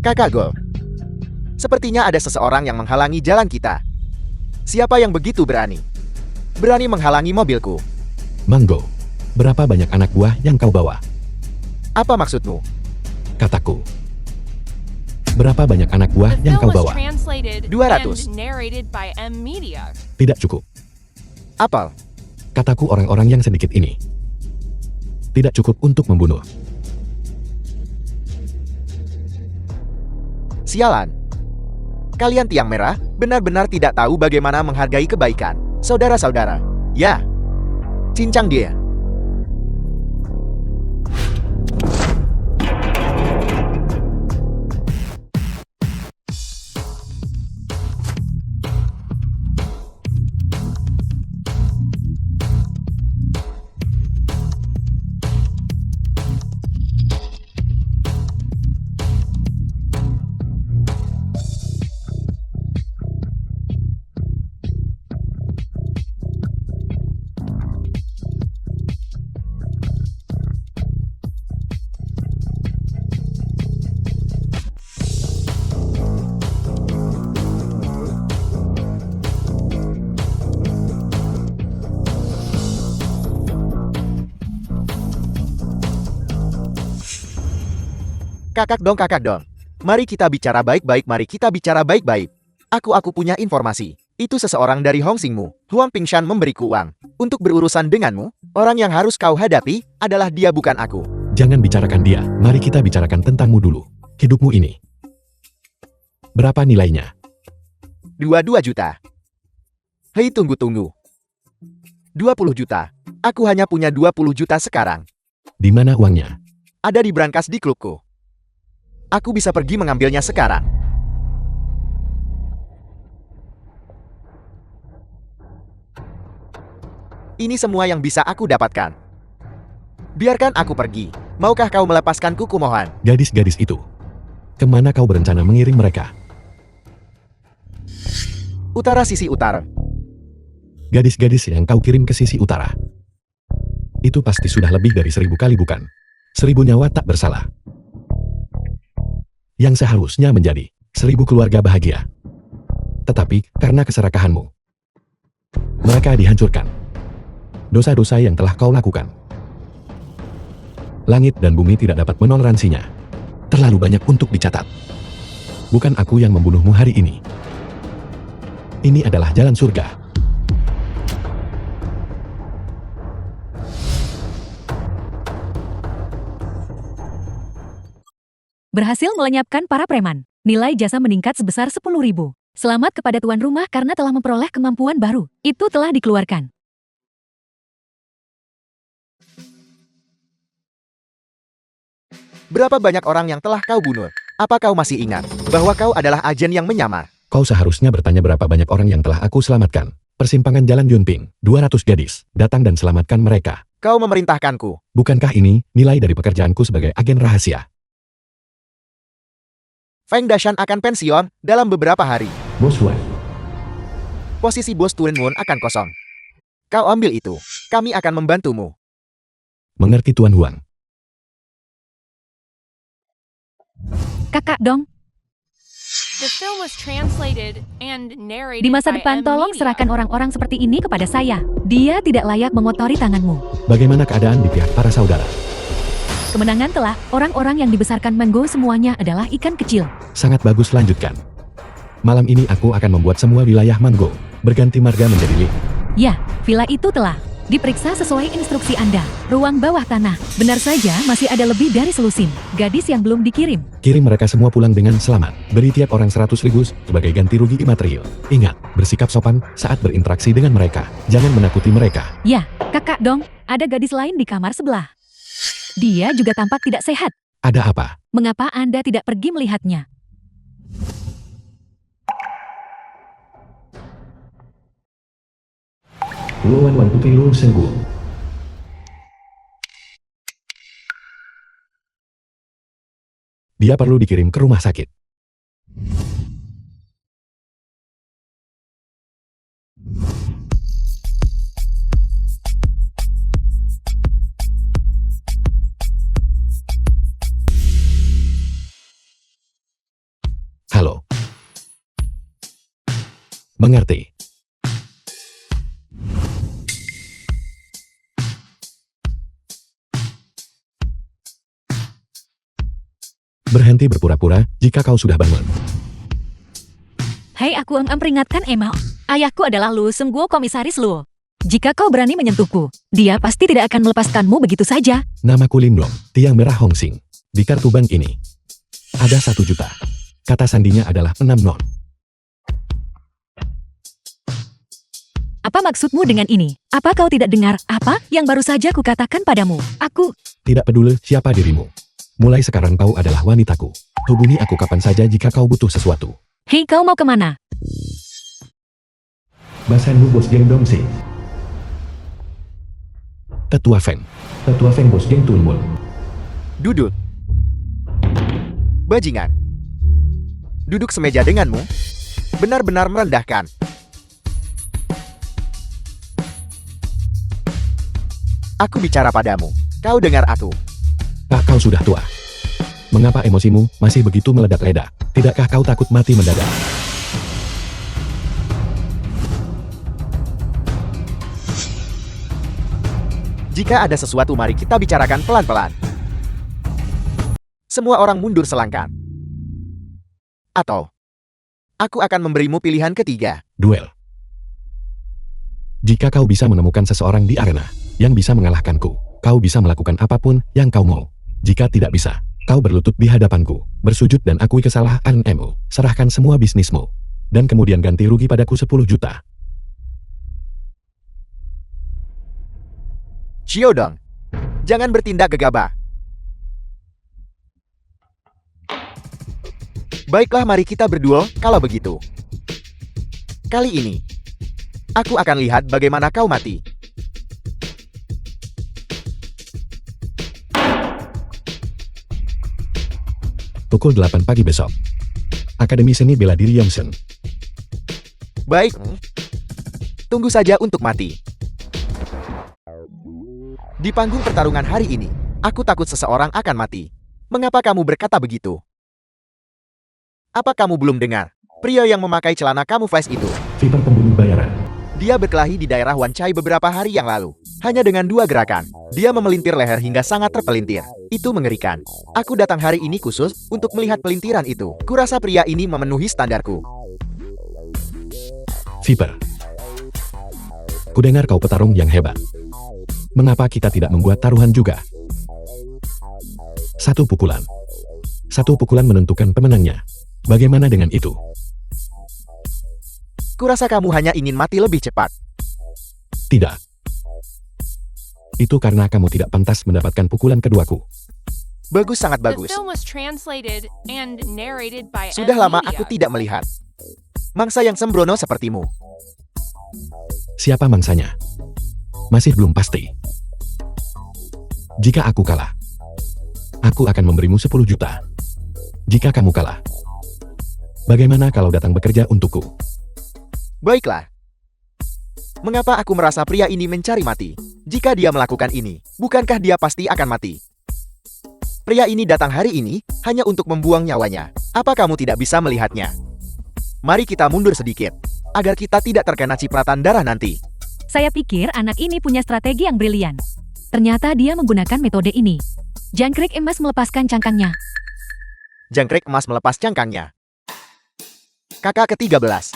Kakak Gol. Sepertinya ada seseorang yang menghalangi jalan kita. Siapa yang begitu berani? Berani menghalangi mobilku. Mango, berapa banyak anak buah yang kau bawa? Apa maksudmu? Kataku. Berapa banyak anak buah yang kau bawa? 200. Tidak cukup. Apel. Kataku orang-orang yang sedikit ini. Tidak cukup untuk membunuh. Sialan. Kalian tiang merah benar-benar tidak tahu bagaimana menghargai kebaikan. Saudara-saudara. Ya. Cincang dia. Kakak dong. Mari kita bicara baik-baik. Aku punya informasi. Itu seseorang dari Hongsingmu. Huang Pingshan memberiku uang. Untuk berurusan denganmu, orang yang harus kau hadapi adalah dia, bukan aku. Jangan bicarakan dia. Mari kita bicarakan tentangmu dulu. Hidupmu ini. Berapa nilainya? 22 juta. Hei, tunggu. 20 juta. Aku hanya punya 20 juta sekarang. Di mana uangnya? Ada di brankas di klubku. Aku bisa pergi mengambilnya sekarang. Ini semua yang bisa aku dapatkan. Biarkan aku pergi. Maukah kau melepaskanku, kumohon? Gadis-gadis itu. Kemana kau berencana mengirim mereka? Utara, sisi utara. Gadis-gadis yang kau kirim ke sisi utara. Itu pasti sudah lebih dari 1000 kali, bukan? 1000 nyawa tak bersalah. Yang seharusnya menjadi 1000 keluarga bahagia. Tetapi, karena keserakahanmu, mereka dihancurkan. Dosa-dosa yang telah kau lakukan. Langit dan bumi tidak dapat menoleransinya. Terlalu banyak untuk dicatat. Bukan aku yang membunuhmu hari ini. Ini adalah jalan surga. Berhasil melenyapkan para preman. Nilai jasa meningkat sebesar 10.000. Selamat kepada tuan rumah karena telah memperoleh kemampuan baru. Itu telah dikeluarkan. Berapa banyak orang yang telah kau bunuh? Apa kau masih ingat bahwa kau adalah agen yang menyamar? Kau seharusnya bertanya berapa banyak orang yang telah aku selamatkan. Persimpangan Jalan Yunping, 200 gadis. Datang dan selamatkan mereka. Kau memerintahkanku. Bukankah ini nilai dari pekerjaanku sebagai agen rahasia? Feng Dashan akan pensiun dalam beberapa hari. Bos Wan. Posisi bos Tuan Moon akan kosong. Kau ambil itu. Kami akan membantumu. Mengerti Tuan Huang. Kakak dong. Di masa depan tolong serahkan orang-orang seperti ini kepada saya. Dia tidak layak mengotori tanganmu. Bagaimana keadaan di pihak para saudara? Kemenangan telah, orang-orang yang dibesarkan Mango semuanya adalah ikan kecil. Sangat bagus, lanjutkan. Malam ini aku akan membuat semua wilayah Mango berganti marga menjadi Li. Ya, villa itu telah diperiksa sesuai instruksi Anda. Ruang bawah tanah. Benar saja masih ada lebih dari selusin gadis yang belum dikirim. Kirim mereka semua pulang dengan selamat. Beri tiap orang 100.000 sebagai ganti rugi imaterial. Ingat, bersikap sopan saat berinteraksi dengan mereka. Jangan menakuti mereka. Ya, kakak dong. Ada gadis lain di kamar sebelah. Dia juga tampak tidak sehat. Ada apa? Mengapa Anda tidak pergi melihatnya? Luan Wan Putri Lu Senggu. Dia perlu dikirim ke rumah sakit. Mengerti? Berhenti berpura-pura jika kau sudah bangun. Hei, aku peringatkan Emma. Ayahku adalah Lu Sengguo, komisaris Lu. Jika kau berani menyentuhku, dia pasti tidak akan melepaskanmu begitu saja. Namaku Linglong, tiang merah Hongsing. Di kartu bank ini, ada 1 juta. Kata sandinya adalah 6 non. Apa maksudmu dengan ini? Apa kau tidak dengar apa yang baru saja kukatakan padamu? Aku... Tidak peduli siapa dirimu. Mulai sekarang kau adalah wanitaku. Hubungi aku kapan saja jika kau butuh sesuatu. Hei, kau mau kemana? Basanmu Bos Geng Dongsi. Tetua Feng. Tetua Feng Bos Geng Tunmul. Duduk. Bajingan. Duduk semeja denganmu. Benar-benar merendahkan. Aku bicara padamu. Kau dengar aku. Kau sudah tua. Mengapa emosimu masih begitu meledak-ledak? Tidakkah kau takut mati mendadak? Jika ada sesuatu, mari kita bicarakan pelan-pelan. Semua orang mundur selangkah. Atau, aku akan memberimu pilihan ketiga. Duel. Jika kau bisa menemukan seseorang di arena yang bisa mengalahkanku, kau bisa melakukan apapun yang kau mau. Jika tidak bisa, kau berlutut di hadapanku, bersujud dan akui kesalahanmu, serahkan semua bisnismu, dan kemudian ganti rugi padaku 10 juta. Xiaodong, jangan bertindak gegabah. Baiklah, mari kita berduel kalau begitu. Kali ini, aku akan lihat bagaimana kau mati. Pukul 8 pagi besok. Akademi Seni Bela Diri Yongsen. Baik. Tunggu saja untuk mati. Di panggung pertarungan hari ini, aku takut seseorang akan mati. Mengapa kamu berkata begitu? Apa kamu belum dengar? Pria yang memakai celana kamuflase itu. Viper pembunuh bayaran. Dia berkelahi di daerah Wan Chai beberapa hari yang lalu. Hanya dengan 2 gerakan, dia memelintir leher hingga sangat terpelintir. Itu mengerikan. Aku datang hari ini khusus untuk melihat pelintiran itu. Kurasa pria ini memenuhi standarku. Viper. Kudengar kau petarung yang hebat. Mengapa kita tidak membuat taruhan juga? 1 pukulan. 1 pukulan menentukan pemenangnya. Bagaimana dengan itu? Kurasa kamu hanya ingin mati lebih cepat. Tidak. Itu karena kamu tidak pantas mendapatkan pukulan keduaku. Bagus, sangat bagus. Sudah lama aku tidak melihat mangsa yang sembrono sepertimu. Siapa mangsanya? Masih belum pasti. Jika aku kalah, aku akan memberimu 10 juta. Jika kamu kalah, bagaimana kalau datang bekerja untukku? Baiklah. Mengapa aku merasa pria ini mencari mati? Jika dia melakukan ini, bukankah dia pasti akan mati? Pria ini datang hari ini hanya untuk membuang nyawanya. Apa kamu tidak bisa melihatnya? Mari kita mundur sedikit, agar kita tidak terkena cipratan darah nanti. Saya pikir anak ini punya strategi yang brilian. Ternyata dia menggunakan metode ini. Jangkrik emas melepaskan cangkangnya. Jangkrik emas melepas cangkangnya. Kakak ke-13.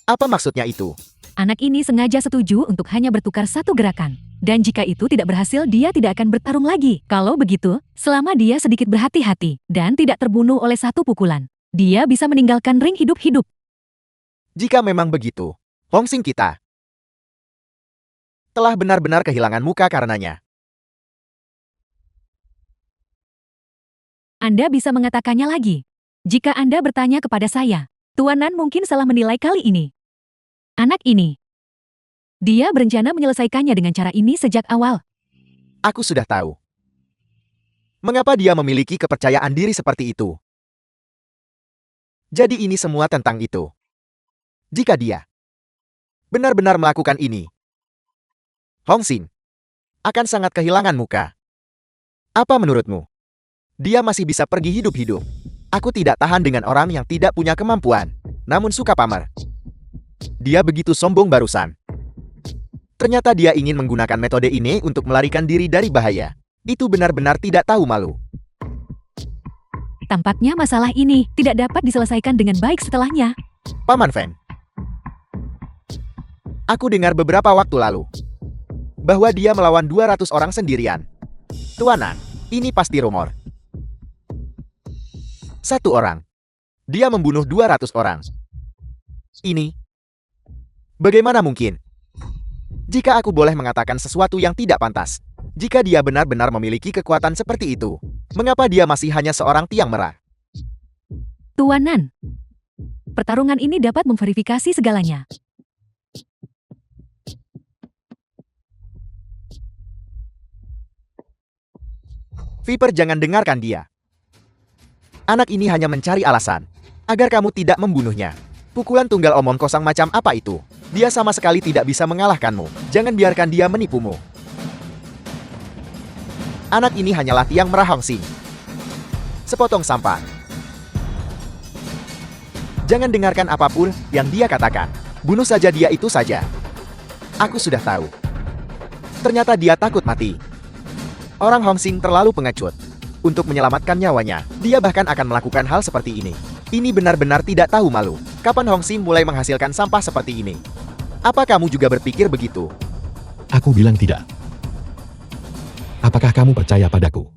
Apa maksudnya itu? Anak ini sengaja setuju untuk hanya bertukar 1 gerakan. Dan jika itu tidak berhasil, dia tidak akan bertarung lagi. Kalau begitu, selama dia sedikit berhati-hati dan tidak terbunuh oleh 1 pukulan, dia bisa meninggalkan ring hidup-hidup. Jika memang begitu, Hongsing kita telah benar-benar kehilangan muka karenanya. Anda bisa mengatakannya lagi. Jika Anda bertanya kepada saya, Tuan Nan mungkin salah menilai kali ini. Anak ini, dia berencana menyelesaikannya dengan cara ini sejak awal. Aku sudah tahu. Mengapa dia memiliki kepercayaan diri seperti itu? Jadi ini semua tentang itu. Jika dia benar-benar melakukan ini, Hongsing akan sangat kehilangan muka. Apa menurutmu? Dia masih bisa pergi hidup-hidup. Aku tidak tahan dengan orang yang tidak punya kemampuan, namun suka pamer. Dia begitu sombong barusan. Ternyata dia ingin menggunakan metode ini untuk melarikan diri dari bahaya. Itu benar-benar tidak tahu malu. Tampaknya masalah ini tidak dapat diselesaikan dengan baik setelahnya. Paman Fen. Aku dengar beberapa waktu lalu bahwa dia melawan 200 orang sendirian. Tuanan, ini pasti rumor. Satu orang. Dia membunuh 200 orang. Ini. Bagaimana mungkin? Jika aku boleh mengatakan sesuatu yang tidak pantas. Jika dia benar-benar memiliki kekuatan seperti itu, mengapa dia masih hanya seorang tiang merah? Tuanan, pertarungan ini dapat memverifikasi segalanya. Viper, jangan dengarkan dia. Anak ini hanya mencari alasan agar kamu tidak membunuhnya. Pukulan tunggal omong kosong macam apa itu? Dia sama sekali tidak bisa mengalahkanmu. Jangan biarkan dia menipumu. Anak ini hanyalah tiang merah Hong Xing. Sepotong sampah. Jangan dengarkan apapun yang dia katakan. Bunuh saja dia itu saja. Aku sudah tahu. Ternyata dia takut mati. Orang Hong Xing terlalu pengecut. Untuk menyelamatkan nyawanya, dia bahkan akan melakukan hal seperti ini. Ini benar-benar tidak tahu malu. Kapan Hong Xing mulai menghasilkan sampah seperti ini? Apa kamu juga berpikir begitu? Aku bilang tidak. Apakah kamu percaya padaku?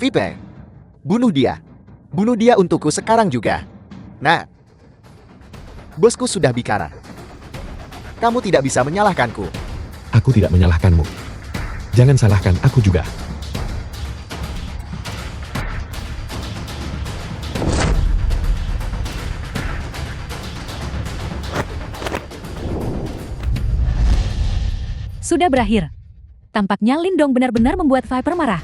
Viper, bunuh dia. Bunuh dia untukku sekarang juga. Nah, bosku sudah bicara. Kamu tidak bisa menyalahkanku. Aku tidak menyalahkanmu. Jangan salahkan aku juga. Sudah berakhir. Tampaknya Lindong benar-benar membuat Viper marah.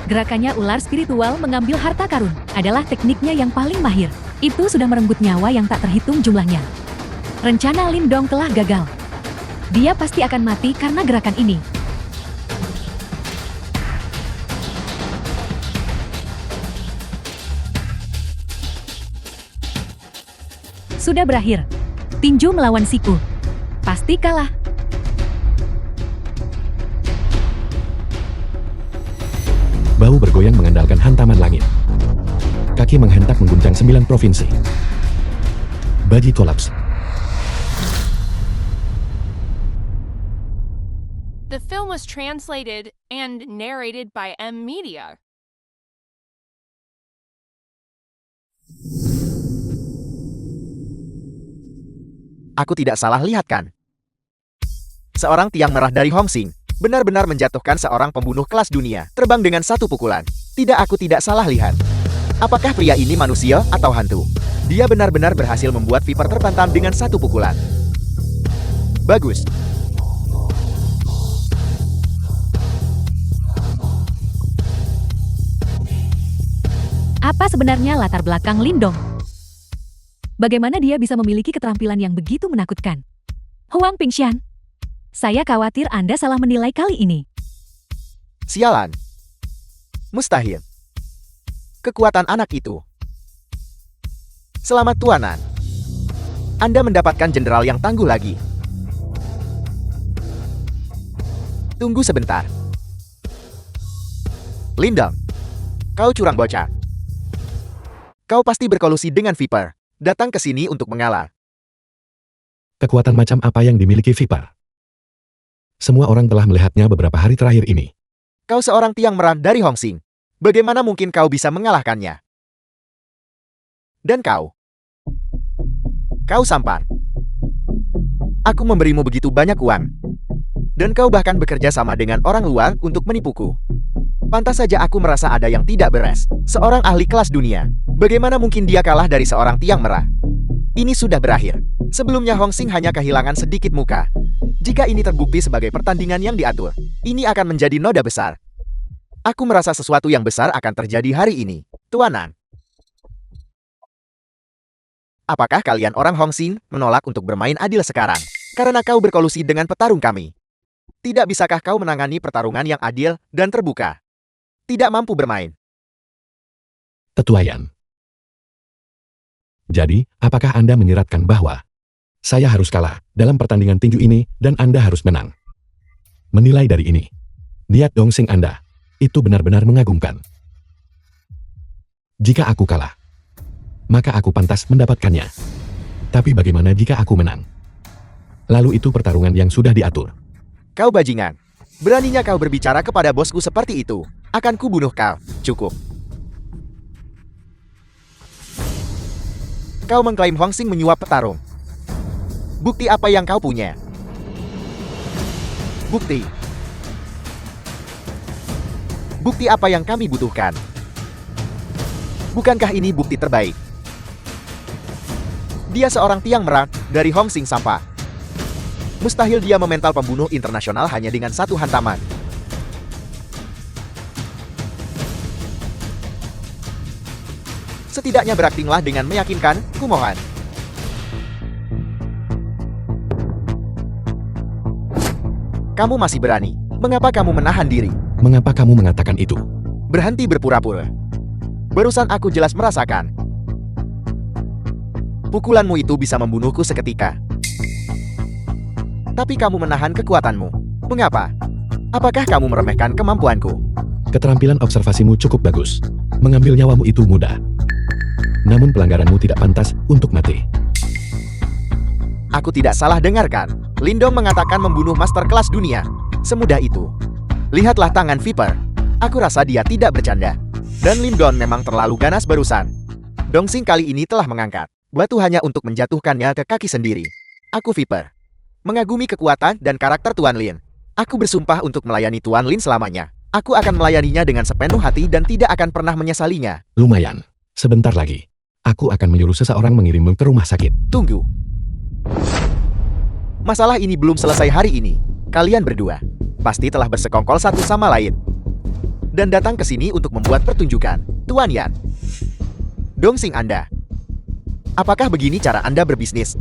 Gerakannya ular spiritual mengambil harta karun adalah tekniknya yang paling mahir. Itu sudah merenggut nyawa yang tak terhitung jumlahnya. Rencana Lindong telah gagal. Dia pasti akan mati karena gerakan ini. Sudah berakhir. Tinju melawan siku. Pasti kalah. Bau bergoyang mengandalkan hantaman langit. Kaki menghentak mengguncang 9 provinsi. Baji kolaps. The film was translated and narrated by M Media. Aku tidak salah lihat kan? Seorang tiang merah dari Hong Xing benar-benar menjatuhkan seorang pembunuh kelas dunia terbang dengan satu pukulan. Tidak, aku tidak salah lihat. Apakah pria ini manusia atau hantu? Dia benar-benar berhasil membuat Viper terbantam dengan satu pukulan. Bagus. Apa sebenarnya latar belakang Lindong? Bagaimana dia bisa memiliki keterampilan yang begitu menakutkan? Huang Pingshan, saya khawatir Anda salah menilai kali ini. Sialan. Mustahil. Kekuatan anak itu. Selamat tuanan. Anda mendapatkan jenderal yang tangguh lagi. Tunggu sebentar. Lindong, kau curang bocah. Kau pasti berkolusi dengan Viper. Datang ke sini untuk mengalah. Kekuatan macam apa yang dimiliki Viper? Semua orang telah melihatnya beberapa hari terakhir ini. Kau seorang tiang merah dari Hong Xing. Bagaimana mungkin kau bisa mengalahkannya? Dan kau? Kau sampan. Aku memberimu begitu banyak uang. Dan kau bahkan bekerja sama dengan orang luar untuk menipuku. Pantas saja aku merasa ada yang tidak beres. Seorang ahli kelas dunia. Bagaimana mungkin dia kalah dari seorang tiang merah? Ini sudah berakhir. Sebelumnya Hong Xing hanya kehilangan sedikit muka. Jika ini terbukti sebagai pertandingan yang diatur, ini akan menjadi noda besar. Aku merasa sesuatu yang besar akan terjadi hari ini. Tuanan. Apakah kalian orang Hong Xing menolak untuk bermain adil sekarang? Karena kau berkolusi dengan petarung kami. Tidak bisakah kau menangani pertarungan yang adil dan terbuka? Tidak mampu bermain. Tetuayan. Jadi, apakah Anda menyiratkan bahwa saya harus kalah dalam pertandingan tinju ini dan Anda harus menang? Menilai dari ini, niat Dongsing Anda itu benar-benar mengagumkan. Jika aku kalah, maka aku pantas mendapatkannya. Tapi bagaimana jika aku menang? Lalu itu pertarungan yang sudah diatur. Kau bajingan. Beraninya kau berbicara kepada bosku seperti itu. Akan kubunuh kau. Cukup. Kau mengklaim Hongsing menyuap petarung. Bukti apa yang kau punya? Bukti. Bukti apa yang kami butuhkan? Bukankah ini bukti terbaik? Dia seorang tiang merah dari Hongsing Sampa. Mustahil dia memental pembunuh internasional hanya dengan satu hantaman. Setidaknya beraktinglah dengan meyakinkan, kumohon. Kamu masih berani. Mengapa kamu menahan diri? Mengapa kamu mengatakan itu? Berhenti berpura-pura. Barusan aku jelas merasakan. Pukulanmu itu bisa membunuhku seketika. Tapi kamu menahan kekuatanmu. Mengapa? Apakah kamu meremehkan kemampuanku? Keterampilan observasimu cukup bagus. Mengambil nyawamu itu mudah. Namun pelanggaranmu tidak pantas untuk mati. Aku tidak salah dengarkan. Lindong mengatakan membunuh master kelas dunia. Semudah itu. Lihatlah tangan Viper. Aku rasa dia tidak bercanda. Dan Lindong memang terlalu ganas barusan. Dongsing kali ini telah mengangkat batu hanya untuk menjatuhkannya ke kaki sendiri. Aku Viper. Mengagumi kekuatan dan karakter Tuan Lin. Aku bersumpah untuk melayani Tuan Lin selamanya. Aku akan melayaninya dengan sepenuh hati dan tidak akan pernah menyesalinya. Lumayan. Sebentar lagi. Aku akan menyuruh seseorang mengirimmu ke rumah sakit. Tunggu. Masalah ini belum selesai hari ini. Kalian berdua pasti telah bersekongkol satu sama lain. Dan datang ke sini untuk membuat pertunjukan. Tuan Yan. Dongsing Anda. Apakah begini cara Anda berbisnis?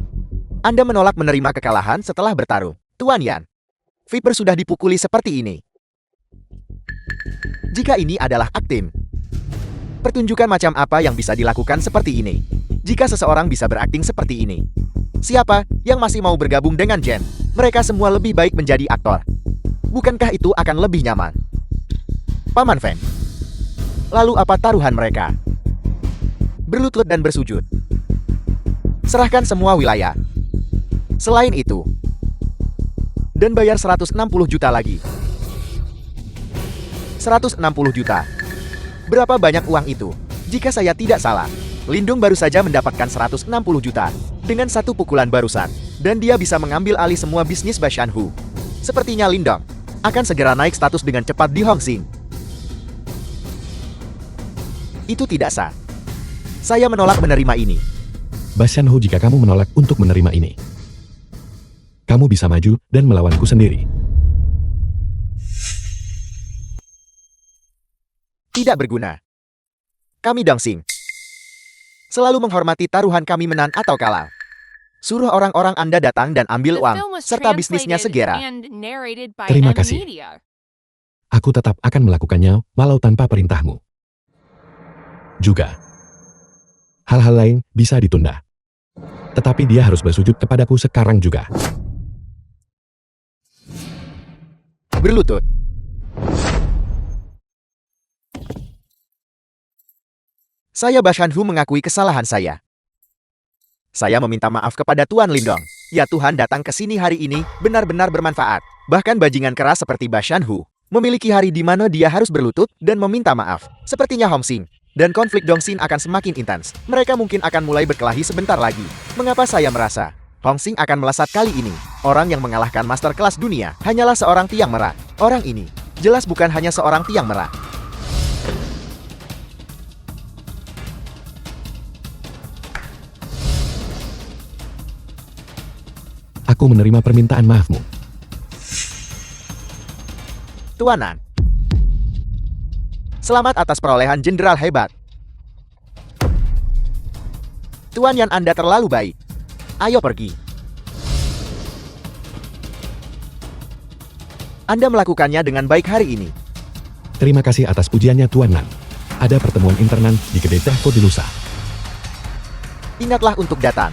Anda menolak menerima kekalahan setelah bertarung. Tuan Yan. Viper sudah dipukuli seperti ini. Jika ini adalah akting, pertunjukan macam apa yang bisa dilakukan seperti ini? Jika seseorang bisa berakting seperti ini, siapa yang masih mau bergabung dengan Jen? Mereka semua lebih baik menjadi aktor. Bukankah itu akan lebih nyaman? Paman Feng. Lalu apa taruhan mereka? Berlutut dan bersujud. Serahkan semua wilayah. Selain itu, dan bayar 160 juta lagi. 160 juta. Berapa banyak uang itu? Jika saya tidak salah, Lindung baru saja mendapatkan 160 juta dengan satu pukulan barusan, dan dia bisa mengambil alih semua bisnis Bashan Hu. Sepertinya Lindong akan segera naik status dengan cepat di Hongsing. Itu tidak sah. Saya menolak menerima ini. Bashan Hu, jika kamu menolak untuk menerima ini, kamu bisa maju dan melawanku sendiri. Tidak berguna. Kami Dongsing selalu menghormati taruhan kami menang atau kalah. Suruh orang-orang Anda datang dan ambil The uang, film was serta bisnisnya translated segera. and narrated by Terima M kasih. Media. Aku tetap akan melakukannya, walau tanpa perintahmu. Juga, hal-hal lain bisa ditunda. Tetapi dia harus bersujud kepadaku sekarang juga. Berlutut. Saya Bashan Hu mengakui kesalahan saya. Saya meminta maaf kepada Tuan Lindong. Ya Tuhan, datang ke sini hari ini benar-benar bermanfaat. Bahkan bajingan keras seperti Bashan Hu memiliki hari di mana dia harus berlutut dan meminta maaf. Sepertinya Hongsing dan konflik Dongsing akan semakin intens. Mereka mungkin akan mulai berkelahi sebentar lagi. Mengapa saya merasa Hongsing akan melesat kali ini? Orang yang mengalahkan master kelas dunia hanyalah seorang tiang merah. Orang ini jelas bukan hanya seorang tiang merah. Aku menerima permintaan maafmu. Tuanan. Selamat atas perolehan jenderal hebat. Tuan Yan, Anda terlalu baik. Ayo pergi. Anda melakukannya dengan baik hari ini. Terima kasih atas pujiannya, Tuan Nan. Ada pertemuan internal di kedai Tehko di lusa. Ingatlah untuk datang.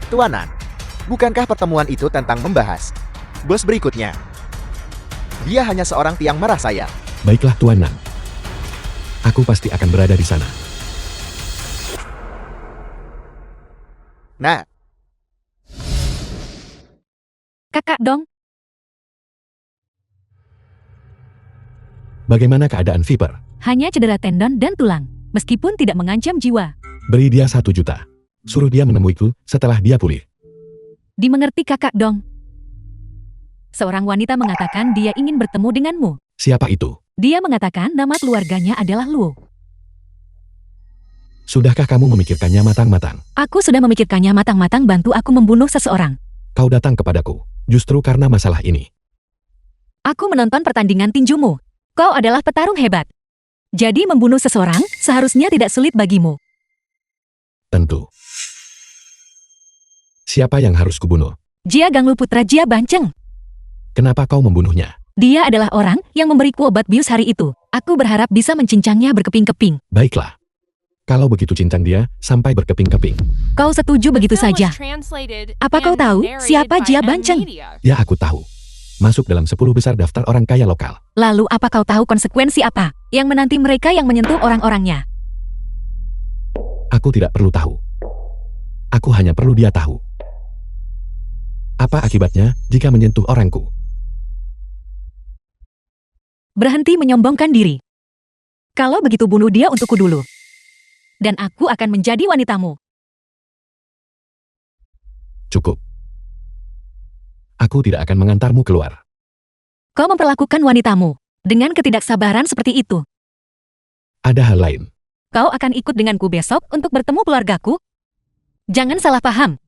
Tuanan, bukankah pertemuan itu tentang membahas bos berikutnya? Dia hanya seorang tiang marah saya. Baiklah Tuan Nan. Aku pasti akan berada di sana. Nah, Kakak Dong, Bagaimana keadaan Viper? hanya cedera tendon dan tulang, meskipun tidak mengancam jiwa. Beri dia 1 juta. Suruh dia menemuiku setelah dia pulih. Dimengerti Kakak Dong. Seorang wanita mengatakan dia ingin bertemu denganmu. Siapa itu? Dia mengatakan nama keluarganya adalah Luo. Sudahkah kamu memikirkannya matang-matang? Aku sudah memikirkannya matang-matang, bantu aku membunuh seseorang. Kau datang kepadaku, justru karena masalah ini. Aku menonton pertandingan tinjumu. Kau adalah petarung hebat. Jadi membunuh seseorang seharusnya tidak sulit bagimu. Tentu. Siapa yang harus kubunuh? Jia Ganglu putra Jia Banceng. Kenapa kau membunuhnya? Dia adalah orang yang memberiku obat bius hari itu. Aku berharap bisa mencincangnya berkeping-keping. Baiklah. Kalau begitu cincang dia, sampai berkeping-keping. Kau setuju begitu The film saja? was translated Apa kau and tahu narrated siapa by Jia M Banceng? Media. Ya aku tahu. Masuk dalam 10 besar daftar orang kaya lokal. Lalu apa kau tahu konsekuensi apa yang menanti mereka yang menyentuh orang-orangnya? Aku tidak perlu tahu. Aku hanya perlu dia tahu. Apa akibatnya jika menyentuh orangku? Berhenti menyombongkan diri. Kalau begitu bunuh dia untukku dulu. Dan aku akan menjadi wanitamu. Cukup. Aku tidak akan mengantarmu keluar. Kau memperlakukan wanitamu dengan ketidaksabaran seperti itu. Ada hal lain. Kau akan ikut denganku besok untuk bertemu keluargaku? Jangan salah paham.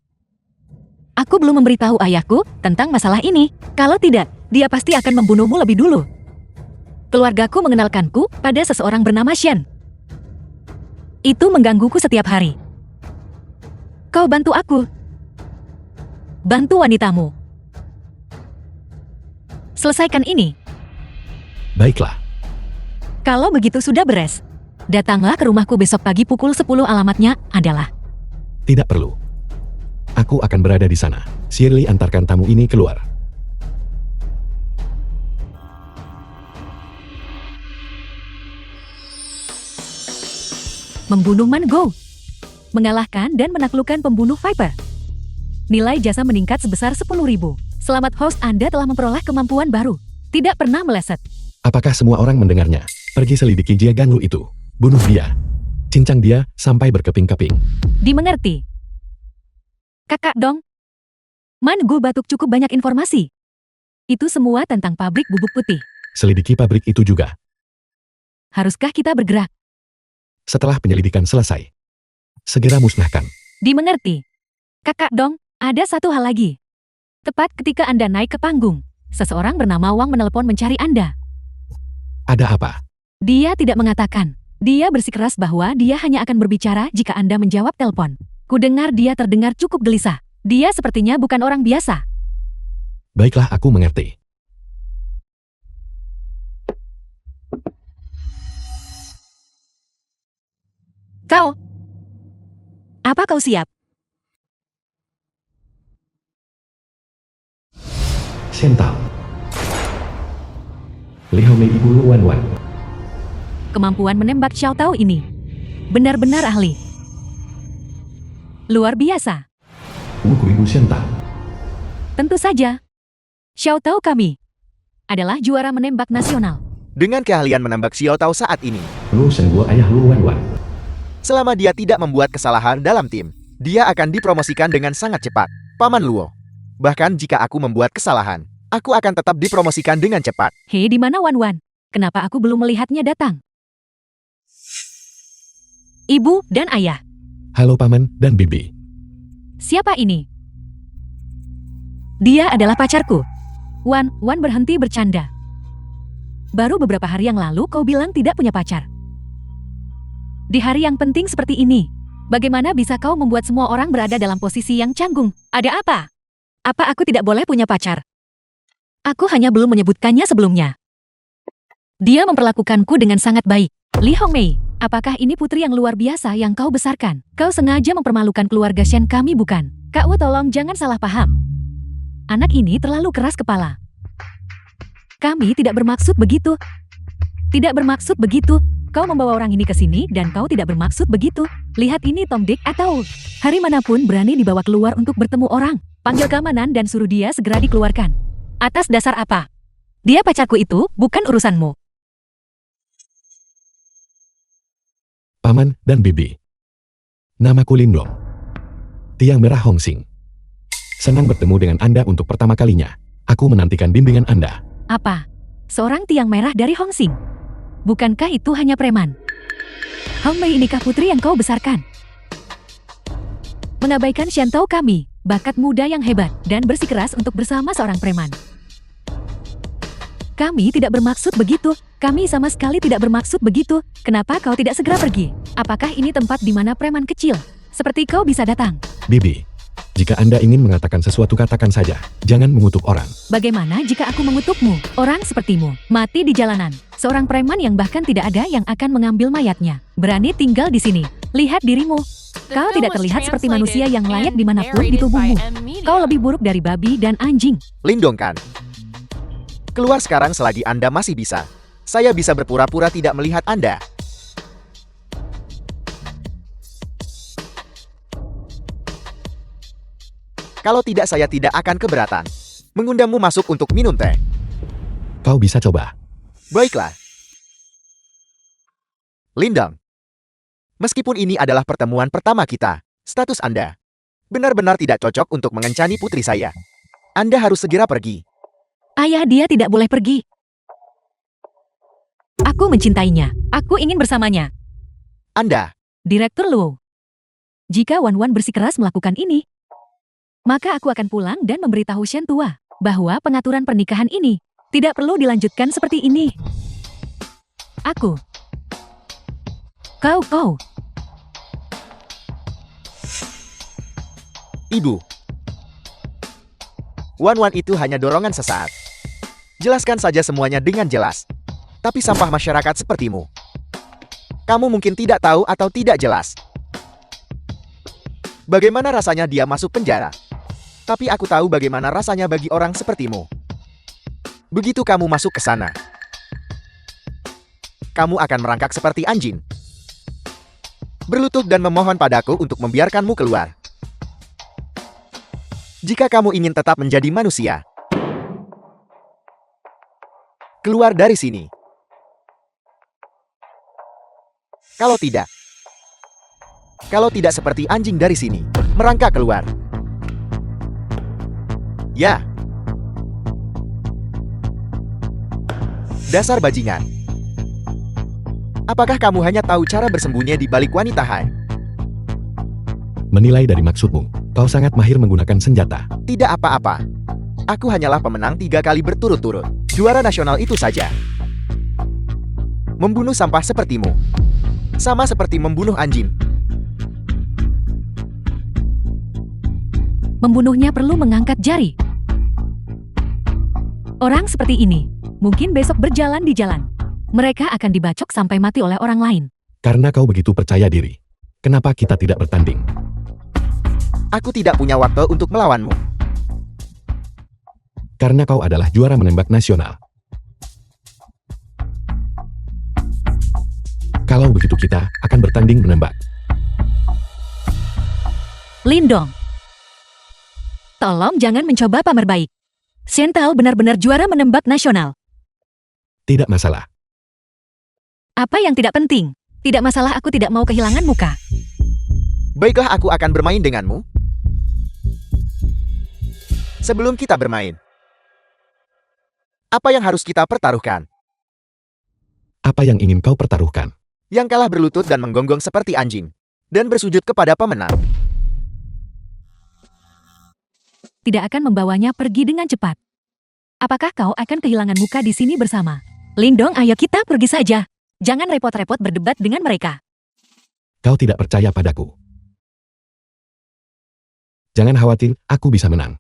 Aku belum memberitahu ayahku tentang masalah ini. Kalau tidak, dia pasti akan membunuhmu lebih dulu. Keluargaku mengenalkanku pada seseorang bernama Shen. Itu menggangguku setiap hari. Kau bantu aku. Bantu wanitamu. Selesaikan ini. Baiklah. Kalau begitu sudah beres. Datanglah ke rumahku besok pagi pukul 10. Alamatnya adalah... Tidak perlu. Aku akan berada di sana. Shirley, antarkan tamu ini keluar. Membunuh Man Go. Mengalahkan dan menaklukkan pembunuh Viper. Nilai jasa meningkat sebesar 10.000. Selamat host, Anda telah memperoleh kemampuan baru. Tidak pernah meleset. Apakah semua orang mendengarnya? Pergi selidiki Jia Ganglu itu. Bunuh dia. Cincang dia sampai berkeping-keping. Dimengerti. Kakak Dong. Man Go batuk cukup banyak informasi. Itu semua tentang pabrik bubuk putih. Selidiki pabrik itu juga. Haruskah kita bergerak? Setelah penyelidikan selesai, segera musnahkan. Dimengerti. Kakak Dong, ada satu hal lagi. Tepat ketika Anda naik ke panggung, seseorang bernama Wang menelepon mencari Anda. Ada apa? Dia tidak mengatakan. Dia bersikeras bahwa dia hanya akan berbicara jika Anda menjawab telepon. Kudengar dia terdengar cukup gelisah. Dia sepertinya bukan orang biasa. Baiklah, aku mengerti. Kau. Apa kau siap? Sentau. Lihat ibu Wan Wan. Kemampuan menembak Xiao Tao ini benar-benar ahli. Luar biasa. Buku ibu Sentau. Tentu saja. Xiao Tao kami adalah juara menembak nasional. dengan keahlian menembak Xiao Tao saat ini, Lu gua ayah lu Wan Wan. selama dia tidak membuat kesalahan dalam tim, dia akan dipromosikan dengan sangat cepat. Paman Luo. Bahkan jika aku membuat kesalahan, aku akan tetap dipromosikan dengan cepat. Hei, di mana Wan Wan? Kenapa aku belum melihatnya datang? Ibu dan ayah, Halo paman dan bibi. siapa ini? Dia adalah pacarku. Wan berhenti bercanda. Baru beberapa hari yang lalu kau bilang tidak punya pacar. Di hari yang penting seperti ini, bagaimana bisa kau membuat semua orang berada dalam posisi yang canggung? Ada apa? Apa aku tidak boleh punya pacar? Aku hanya belum menyebutkannya sebelumnya. Dia memperlakukanku dengan sangat baik. Li Hongmei, Apakah ini putri yang luar biasa yang kau besarkan? Kau sengaja mempermalukan keluarga Shen kami bukan? Kak Wu, tolong jangan salah paham. Anak ini terlalu keras kepala. Kami tidak bermaksud begitu. Tidak bermaksud begitu. Kau membawa orang ini ke sini dan kau tidak bermaksud begitu. Lihat ini Tom, Dick, atau hari manapun berani dibawa keluar untuk bertemu orang. Panggil keamanan dan suruh dia segera dikeluarkan. Atas dasar apa? Dia pacarku, itu bukan urusanmu. Paman dan Bibi. Namaku Lindong. Tiang Merah Hongsing. Senang bertemu dengan Anda untuk pertama kalinya. Aku menantikan bimbingan Anda. Apa? Seorang tiang merah dari Hongsing? Bukankah itu hanya preman? Hong Mei inikah putri yang kau besarkan? Mengabaikan Xiantao kami, bakat muda yang hebat, dan bersikeras untuk bersama seorang preman. Kami tidak bermaksud begitu. Kami sama sekali tidak bermaksud begitu. Kenapa kau tidak segera pergi? Apakah ini tempat di mana preman kecil seperti kau bisa datang? Bibi, jika Anda ingin mengatakan sesuatu katakan saja. Jangan mengutuk orang. Bagaimana jika aku mengutukmu? Orang sepertimu, mati di jalanan. Seorang preman yang bahkan tidak ada yang akan mengambil mayatnya. Berani tinggal di sini. Lihat dirimu. Kau tidak terlihat seperti manusia yang layak dimanapun di tubuhmu. Kau lebih buruk dari babi dan anjing. Lindong kan? Keluar sekarang selagi Anda masih bisa. Saya bisa berpura-pura tidak melihat Anda. Kalau tidak, saya tidak akan keberatan mengundangmu masuk untuk minum teh. Kau bisa coba. Baiklah. Lindong. Meskipun ini adalah pertemuan pertama kita, status Anda benar-benar tidak cocok untuk mengencani putri saya. Anda harus segera pergi. Ayah, dia tidak boleh pergi. Aku mencintainya. Aku ingin bersamanya. Anda, Direktur Luo. Jika Wan Wan bersikeras melakukan ini, maka aku akan pulang dan memberitahu Shen tua bahwa pengaturan pernikahan ini tidak perlu dilanjutkan seperti ini. Aku. Kau. Ibu. Wan itu hanya dorongan sesaat. Jelaskan saja semuanya dengan jelas. Tapi sampah masyarakat sepertimu, kamu mungkin tidak tahu atau tidak jelas bagaimana rasanya dia masuk penjara. Tapi aku tahu bagaimana rasanya bagi orang sepertimu. Begitu kamu masuk ke sana, kamu akan merangkak seperti anjing, berlutut dan memohon padaku untuk membiarkanmu keluar. Jika kamu ingin tetap menjadi manusia, keluar dari sini. Kalau tidak seperti anjing dari sini, merangkak keluar. Ya. Dasar bajingan. Apakah kamu hanya tahu cara bersembunyi di balik wanita hai? Menilai dari maksudmu, kau sangat mahir menggunakan senjata. Tidak apa-apa. Aku hanyalah pemenang 3 kali berturut-turut. Juara nasional itu saja. Membunuh sampah sepertimu sama seperti membunuh anjing. Membunuhnya perlu mengangkat jari. Orang seperti ini mungkin besok berjalan di jalan. Mereka akan dibacok sampai mati oleh orang lain. Karena kau begitu percaya diri. Kenapa kita tidak bertanding? Aku tidak punya waktu untuk melawanmu. Karena kau adalah juara menembak nasional. Kalau begitu kita akan bertanding menembak. Lindong. Tolong jangan mencoba pamer baik. Shen Tao benar-benar juara menembak nasional. Tidak masalah. Apa yang tidak penting? Tidak masalah, aku tidak mau kehilangan muka. Baiklah, aku akan bermain denganmu. Sebelum kita bermain, apa yang harus kita pertaruhkan? Apa yang ingin kau pertaruhkan? Yang kalah berlutut dan menggonggong seperti anjing, dan bersujud kepada pemenang. Tidak akan membawanya pergi dengan cepat. Apakah kau akan kehilangan muka di sini bersama? Lindong, ayo kita pergi saja. Jangan repot-repot berdebat dengan mereka. Kau tidak percaya padaku. Jangan khawatir, aku bisa menang.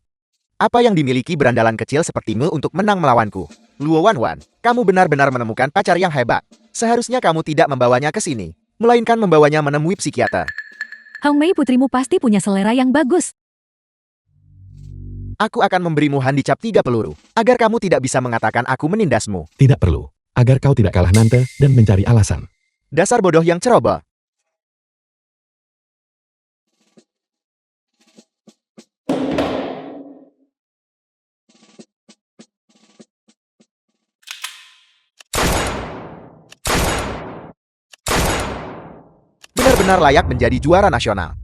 Apa yang dimiliki berandalan kecil sepertimu untuk menang melawanku? Luo Wan, kamu benar-benar menemukan pacar yang hebat. Seharusnya kamu tidak membawanya ke sini. melainkan membawanya menemui psikiater. Hong Mei putrimu pasti punya selera yang bagus. Aku akan memberimu handicap 3 peluru, agar kamu tidak bisa mengatakan aku menindasmu. Tidak perlu. Agar kau tidak kalah nanti dan mencari alasan. Dasar bodoh yang ceroboh. Benar-benar layak menjadi juara nasional.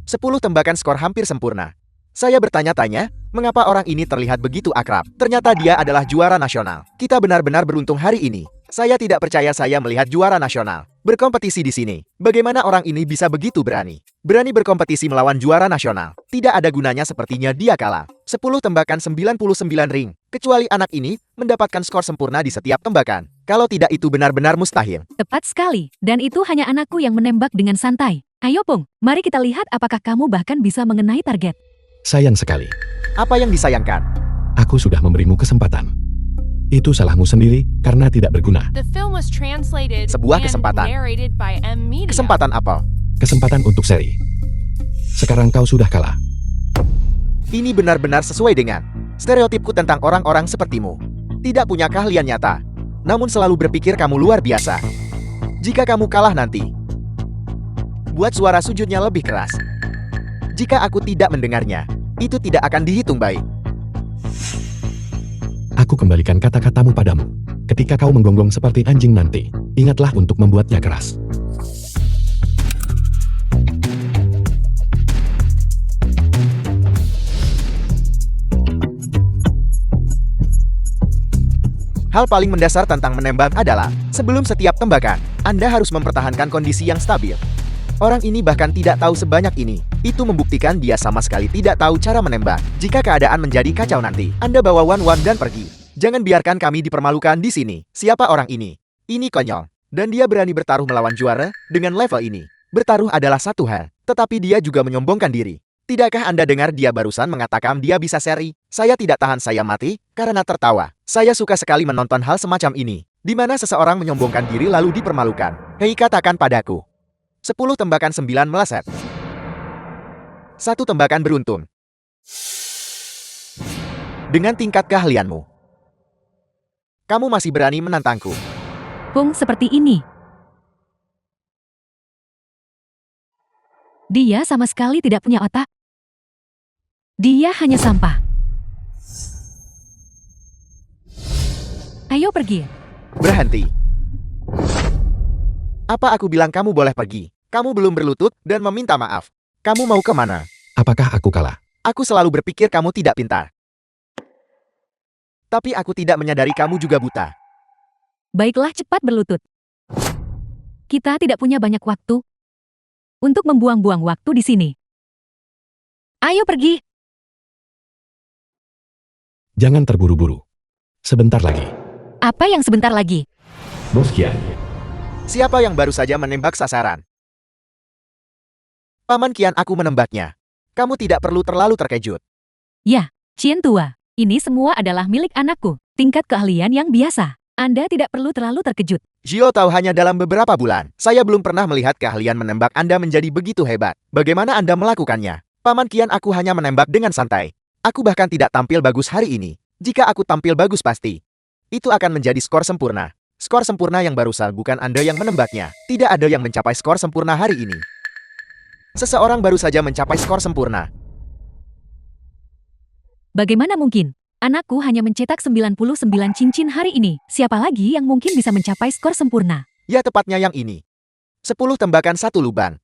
10 tembakan skor hampir sempurna. Saya bertanya-tanya, mengapa orang ini terlihat begitu akrab? Ternyata dia adalah juara nasional. Kita benar-benar beruntung hari ini. Saya tidak percaya saya melihat juara nasional berkompetisi di sini. Bagaimana orang ini bisa begitu berani? Berani berkompetisi melawan juara nasional. Tidak ada gunanya sepertinya dia kalah. 10 tembakan 99 ring. Kecuali anak ini mendapatkan skor sempurna di setiap tembakan. Kalau tidak itu benar-benar mustahil. Tepat sekali. Dan itu hanya anakku yang menembak dengan santai. Ayo Pung, mari kita lihat apakah kamu bahkan bisa mengenai target. Sayang sekali. Apa yang disayangkan? Aku sudah memberimu kesempatan. Itu salahmu sendiri karena tidak berguna. The film was translated Sebuah and kesempatan. narrated by M Media. Kesempatan apa? Kesempatan untuk seri. Sekarang kau sudah kalah. Ini benar-benar sesuai dengan stereotipku tentang orang-orang sepertimu. Tidak punya keahlian nyata, namun selalu berpikir kamu luar biasa. Jika kamu kalah nanti, buat suara sujudnya lebih keras. Jika aku tidak mendengarnya, itu tidak akan dihitung baik. Aku kembalikan kata-katamu padamu. Ketika kau menggonggong seperti anjing nanti, ingatlah untuk membuatnya keras. Hal paling mendasar tentang menembak adalah, sebelum setiap tembakan, Anda harus mempertahankan kondisi yang stabil. Orang ini bahkan tidak tahu sebanyak ini. Itu membuktikan dia sama sekali tidak tahu cara menembak. Jika keadaan menjadi kacau nanti, Anda bawa Wan dan pergi. Jangan biarkan kami dipermalukan di sini. Siapa orang ini? Ini konyol. Dan dia berani bertaruh melawan juara dengan level ini. Bertaruh adalah satu hal, tetapi dia juga menyombongkan diri. Tidakkah Anda dengar dia barusan mengatakan dia bisa seri? Saya tidak tahan saya mati karena tertawa. Saya suka sekali menonton hal semacam ini, di mana seseorang menyombongkan diri lalu dipermalukan. Hei, katakan padaku. 10 tembakan 9 meleset. 1 tembakan beruntun. Dengan tingkat keahlianmu, kamu masih berani menantangku. Pung seperti ini. Dia sama sekali tidak punya otak. Dia hanya sampah. Ayo pergi. Berhenti. Apa aku bilang kamu boleh pergi? Kamu belum berlutut dan meminta maaf. Kamu mau kemana? Apakah aku kalah? Aku selalu berpikir kamu tidak pintar. Tapi aku tidak menyadari kamu juga buta. Baiklah, cepat berlutut. Kita tidak punya banyak waktu untuk membuang-buang waktu di sini. Ayo pergi. Jangan terburu-buru. Sebentar lagi. Apa yang sebentar lagi? Bos Kian. Siapa yang baru saja menembak sasaran? Paman Kian, aku menembaknya. Kamu tidak perlu terlalu terkejut. Ya, Cien tua. Ini semua adalah milik anakku. Tingkat keahlian yang biasa. Anda tidak perlu terlalu terkejut. Zhio tahu hanya dalam beberapa bulan. Saya belum pernah melihat keahlian menembak Anda menjadi begitu hebat. Bagaimana Anda melakukannya? Paman Kian, aku hanya menembak dengan santai. Aku bahkan tidak tampil bagus hari ini. Jika aku tampil bagus pasti, itu akan menjadi skor sempurna. Skor sempurna yang barusan bukan Anda yang menembaknya. Tidak ada yang mencapai skor sempurna hari ini. Seseorang baru saja mencapai skor sempurna. Bagaimana mungkin? Anakku hanya mencetak 99 cincin hari ini. Siapa lagi yang mungkin bisa mencapai skor sempurna? Ya, tepatnya yang ini. 10 tembakan 1 lubang.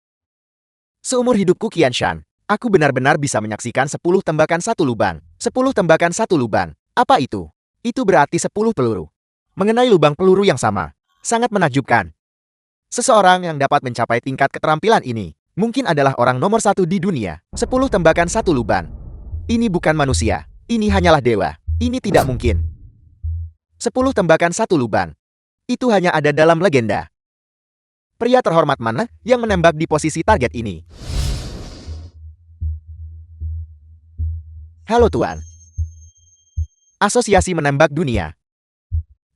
Seumur hidupku Qianshan, aku benar-benar bisa menyaksikan 10 tembakan 1 lubang. 10 tembakan 1 lubang. Apa itu? Itu berarti 10 peluru. Mengenai lubang peluru yang sama. Sangat menakjubkan. Seseorang yang dapat mencapai tingkat keterampilan ini, mungkin adalah orang nomor 1 di dunia. 10 tembakan 1 lubang. Ini bukan manusia. Ini hanyalah dewa. Ini tidak mungkin. 10 tembakan 1 lubang. Itu hanya ada dalam legenda. Pria terhormat mana yang menembak di posisi target ini? Halo Tuan. Asosiasi Menembak Dunia.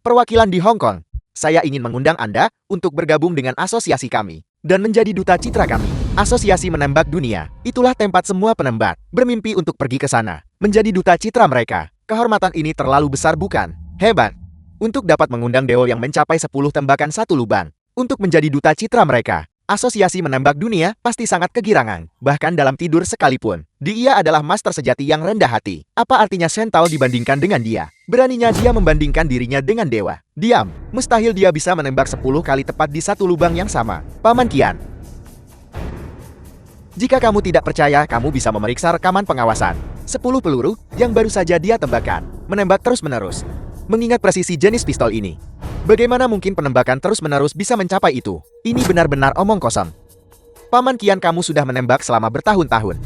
Perwakilan di Hong Kong. Saya ingin mengundang Anda untuk bergabung dengan asosiasi kami. dan menjadi duta citra kami. Asosiasi Menembak Dunia, itulah tempat semua penembak bermimpi untuk pergi ke sana, menjadi duta citra mereka. Kehormatan ini terlalu besar bukan? Hebat. Untuk dapat mengundang dewa yang mencapai 10 tembakan satu lubang, untuk menjadi duta citra mereka. Asosiasi Menembak Dunia pasti sangat kegirangan, bahkan dalam tidur sekalipun. Dia adalah master sejati yang rendah hati. Apa artinya Sentao dibandingkan dengan dia? Beraninya dia membandingkan dirinya dengan dewa. Diam, mustahil dia bisa menembak 10 kali tepat di satu lubang yang sama. Paman Qian. Jika kamu tidak percaya, kamu bisa memeriksa rekaman pengawasan. 10 peluru yang baru saja dia tembakkan, menembak terus-menerus. Mengingat presisi jenis pistol ini, bagaimana mungkin penembakan terus-menerus bisa mencapai itu? Ini benar-benar omong kosong. Paman Qian, kamu sudah menembak selama bertahun-tahun.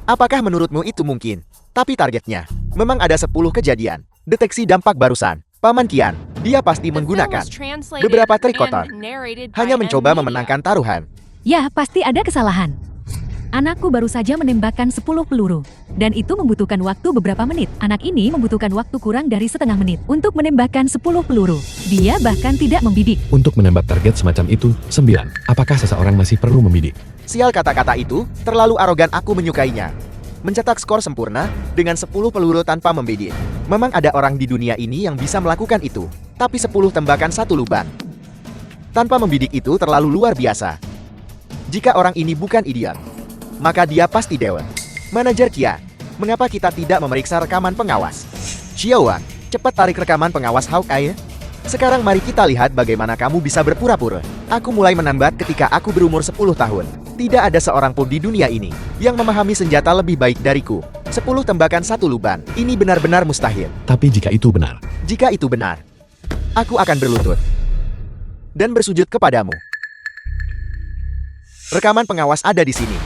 Apakah menurutmu itu mungkin? Tapi targetnya, memang ada 10 kejadian. Deteksi dampak barusan. Paman Qian, dia pasti menggunakan beberapa trik kotor. Hanya mencoba memenangkan taruhan. Ya, pasti ada kesalahan. Anakku baru saja menembakkan 10 peluru. Dan itu membutuhkan waktu beberapa menit. Anak ini membutuhkan waktu kurang dari setengah menit untuk menembakkan 10 peluru. Dia bahkan tidak membidik. Untuk menembak target semacam itu, 9. Apakah seseorang masih perlu membidik? Sial, kata-kata itu terlalu arogan, aku menyukainya. Mencetak skor sempurna dengan 10 peluru tanpa membidik. Memang ada orang di dunia ini yang bisa melakukan itu. Tapi 10 tembakan satu lubang tanpa membidik itu terlalu luar biasa. Jika orang ini bukan idiot, maka dia pasti dewa. Manajer Kia, mengapa kita tidak memeriksa rekaman pengawas? Xiaowan, cepat tarik rekaman pengawas Hawkeye. Sekarang mari kita lihat bagaimana kamu bisa berpura-pura. Aku mulai menembak ketika aku berumur 10 tahun. Tidak ada seorang pun di dunia ini yang memahami senjata lebih baik dariku. 10 tembakan satu lubang, ini benar-benar mustahil. Tapi jika itu benar, Jika itu benar, aku akan berlutut dan bersujud kepadamu. Rekaman pengawas ada di sini.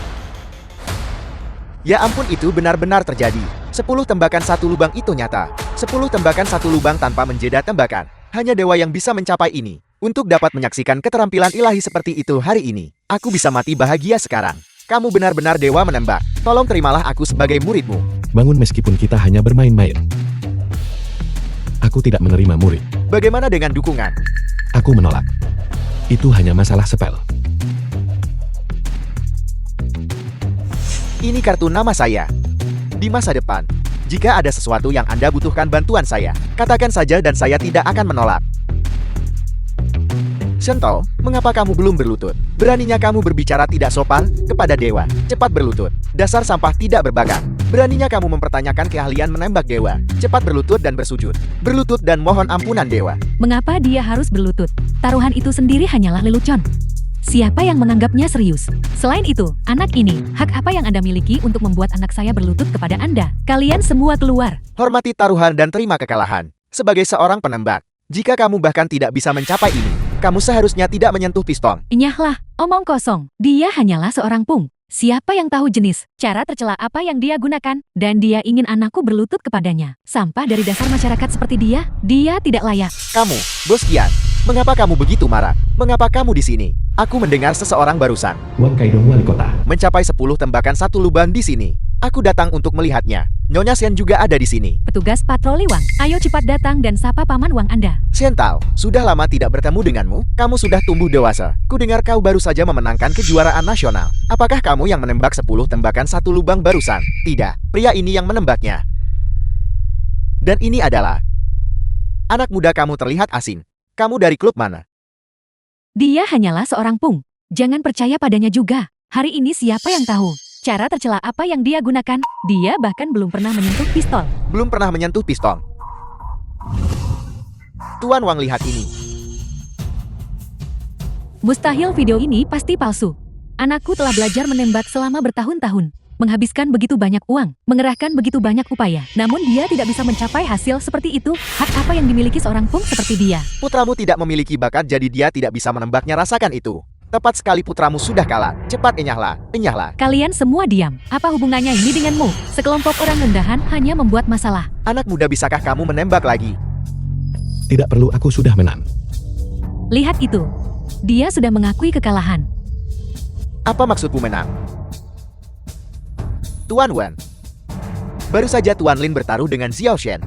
Ya ampun, itu benar-benar terjadi. 10 tembakan satu lubang itu nyata. 10 tembakan satu lubang tanpa menjeda tembakan. Hanya dewa yang bisa mencapai ini. Untuk dapat menyaksikan keterampilan ilahi seperti itu hari ini, aku bisa mati bahagia sekarang. Kamu benar-benar dewa menembak. Tolong terimalah aku sebagai muridmu. bangun meskipun kita hanya bermain-main. Aku tidak menerima murid. Bagaimana dengan dukungan? Aku menolak. Itu hanya masalah sepel. Ini kartu nama saya. Di masa depan, jika ada sesuatu yang Anda butuhkan bantuan saya, katakan saja dan saya tidak akan menolak. Sentol, mengapa kamu belum berlutut? Beraninya kamu berbicara tidak sopan kepada dewa. Cepat berlutut. Dasar sampah tidak berbakat. Beraninya kamu mempertanyakan keahlian menembak dewa. Cepat berlutut dan bersujud. Berlutut dan mohon ampunan dewa. Mengapa dia harus berlutut? Taruhan itu sendiri hanyalah lelucon. Siapa yang menganggapnya serius? Selain itu, anak ini, hak apa yang Anda miliki untuk membuat anak saya berlutut kepada Anda? Kalian semua keluar. Hormati taruhan dan terima kekalahan. Sebagai seorang penembak, jika kamu bahkan tidak bisa mencapai ini, kamu seharusnya tidak menyentuh pistol. Nyahlah, omong kosong. Dia hanyalah seorang pung. Siapa yang tahu jenis, cara tercela apa yang dia gunakan, dan dia ingin anakku berlutut kepadanya. Sampah dari dasar masyarakat seperti dia tidak layak. Kamu, Bos Qian, mengapa kamu begitu marah? Mengapa kamu di sini? Aku mendengar seseorang barusan Wang Kaidong wali kota. mencapai 10 tembakan satu lubang di sini. Aku datang untuk melihatnya. Nyonya Shen juga ada di sini. Petugas patroli Wang, ayo cepat datang dan sapa paman Wang Anda. Shental, sudah lama tidak bertemu denganmu. Kamu sudah tumbuh dewasa. Kudengar kau baru saja memenangkan kejuaraan nasional. Apakah kamu yang menembak 10 tembakan satu lubang barusan? Tidak, pria ini yang menembaknya. Dan ini adalah anak muda kamu terlihat asing. Kamu dari klub mana? Dia hanyalah seorang pung. Jangan percaya padanya juga. Hari ini siapa yang tahu cara tercela apa yang dia gunakan? Dia bahkan belum pernah menyentuh pistol. Belum pernah menyentuh pistol. Tuan Wang, lihat ini. Mustahil, video ini pasti palsu. Anakku telah belajar menembak selama bertahun-tahun. Menghabiskan begitu banyak uang, mengerahkan begitu banyak upaya. Namun dia tidak bisa mencapai hasil seperti itu. Hak apa yang dimiliki seorang pung seperti dia? Putramu tidak memiliki bakat, jadi dia tidak bisa menembaknya. Rasakan itu. Tepat sekali, putramu sudah kalah. Cepat enyahlah, enyahlah. Kalian semua diam. Apa hubungannya ini denganmu? Sekelompok orang rendahan hanya membuat masalah. Anak muda, bisakah kamu menembak lagi? Tidak perlu, aku sudah menang. Lihat itu. Dia sudah mengakui kekalahan. Apa maksudmu menang? Tuan Wan. Baru saja Tuan Lin bertaruh dengan Xiao Shen.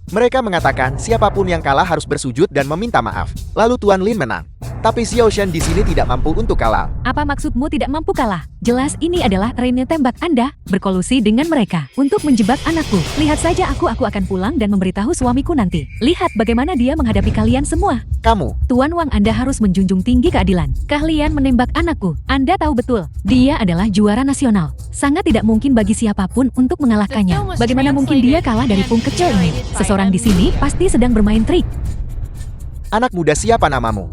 Mereka mengatakan siapapun yang kalah harus bersujud dan meminta maaf. Lalu Tuan Lin menang. Tapi Xiao Shen di sini tidak mampu untuk kalah. Apa maksudmu tidak mampu kalah? Jelas ini adalah arena tembak Anda, berkolusi dengan mereka untuk menjebak anakku. Lihat saja aku akan pulang dan memberitahu suamiku nanti. Lihat bagaimana dia menghadapi kalian semua. Kamu, Tuan Wang, Anda harus menjunjung tinggi keadilan. Kalian menembak anakku. Anda tahu betul, dia adalah juara nasional. Sangat tidak mungkin bagi siapapun untuk mengalahkannya. Bagaimana mungkin dia kalah dari Pung kecil ini? Seseorang di sini pasti sedang bermain trik. anak muda siapa namamu?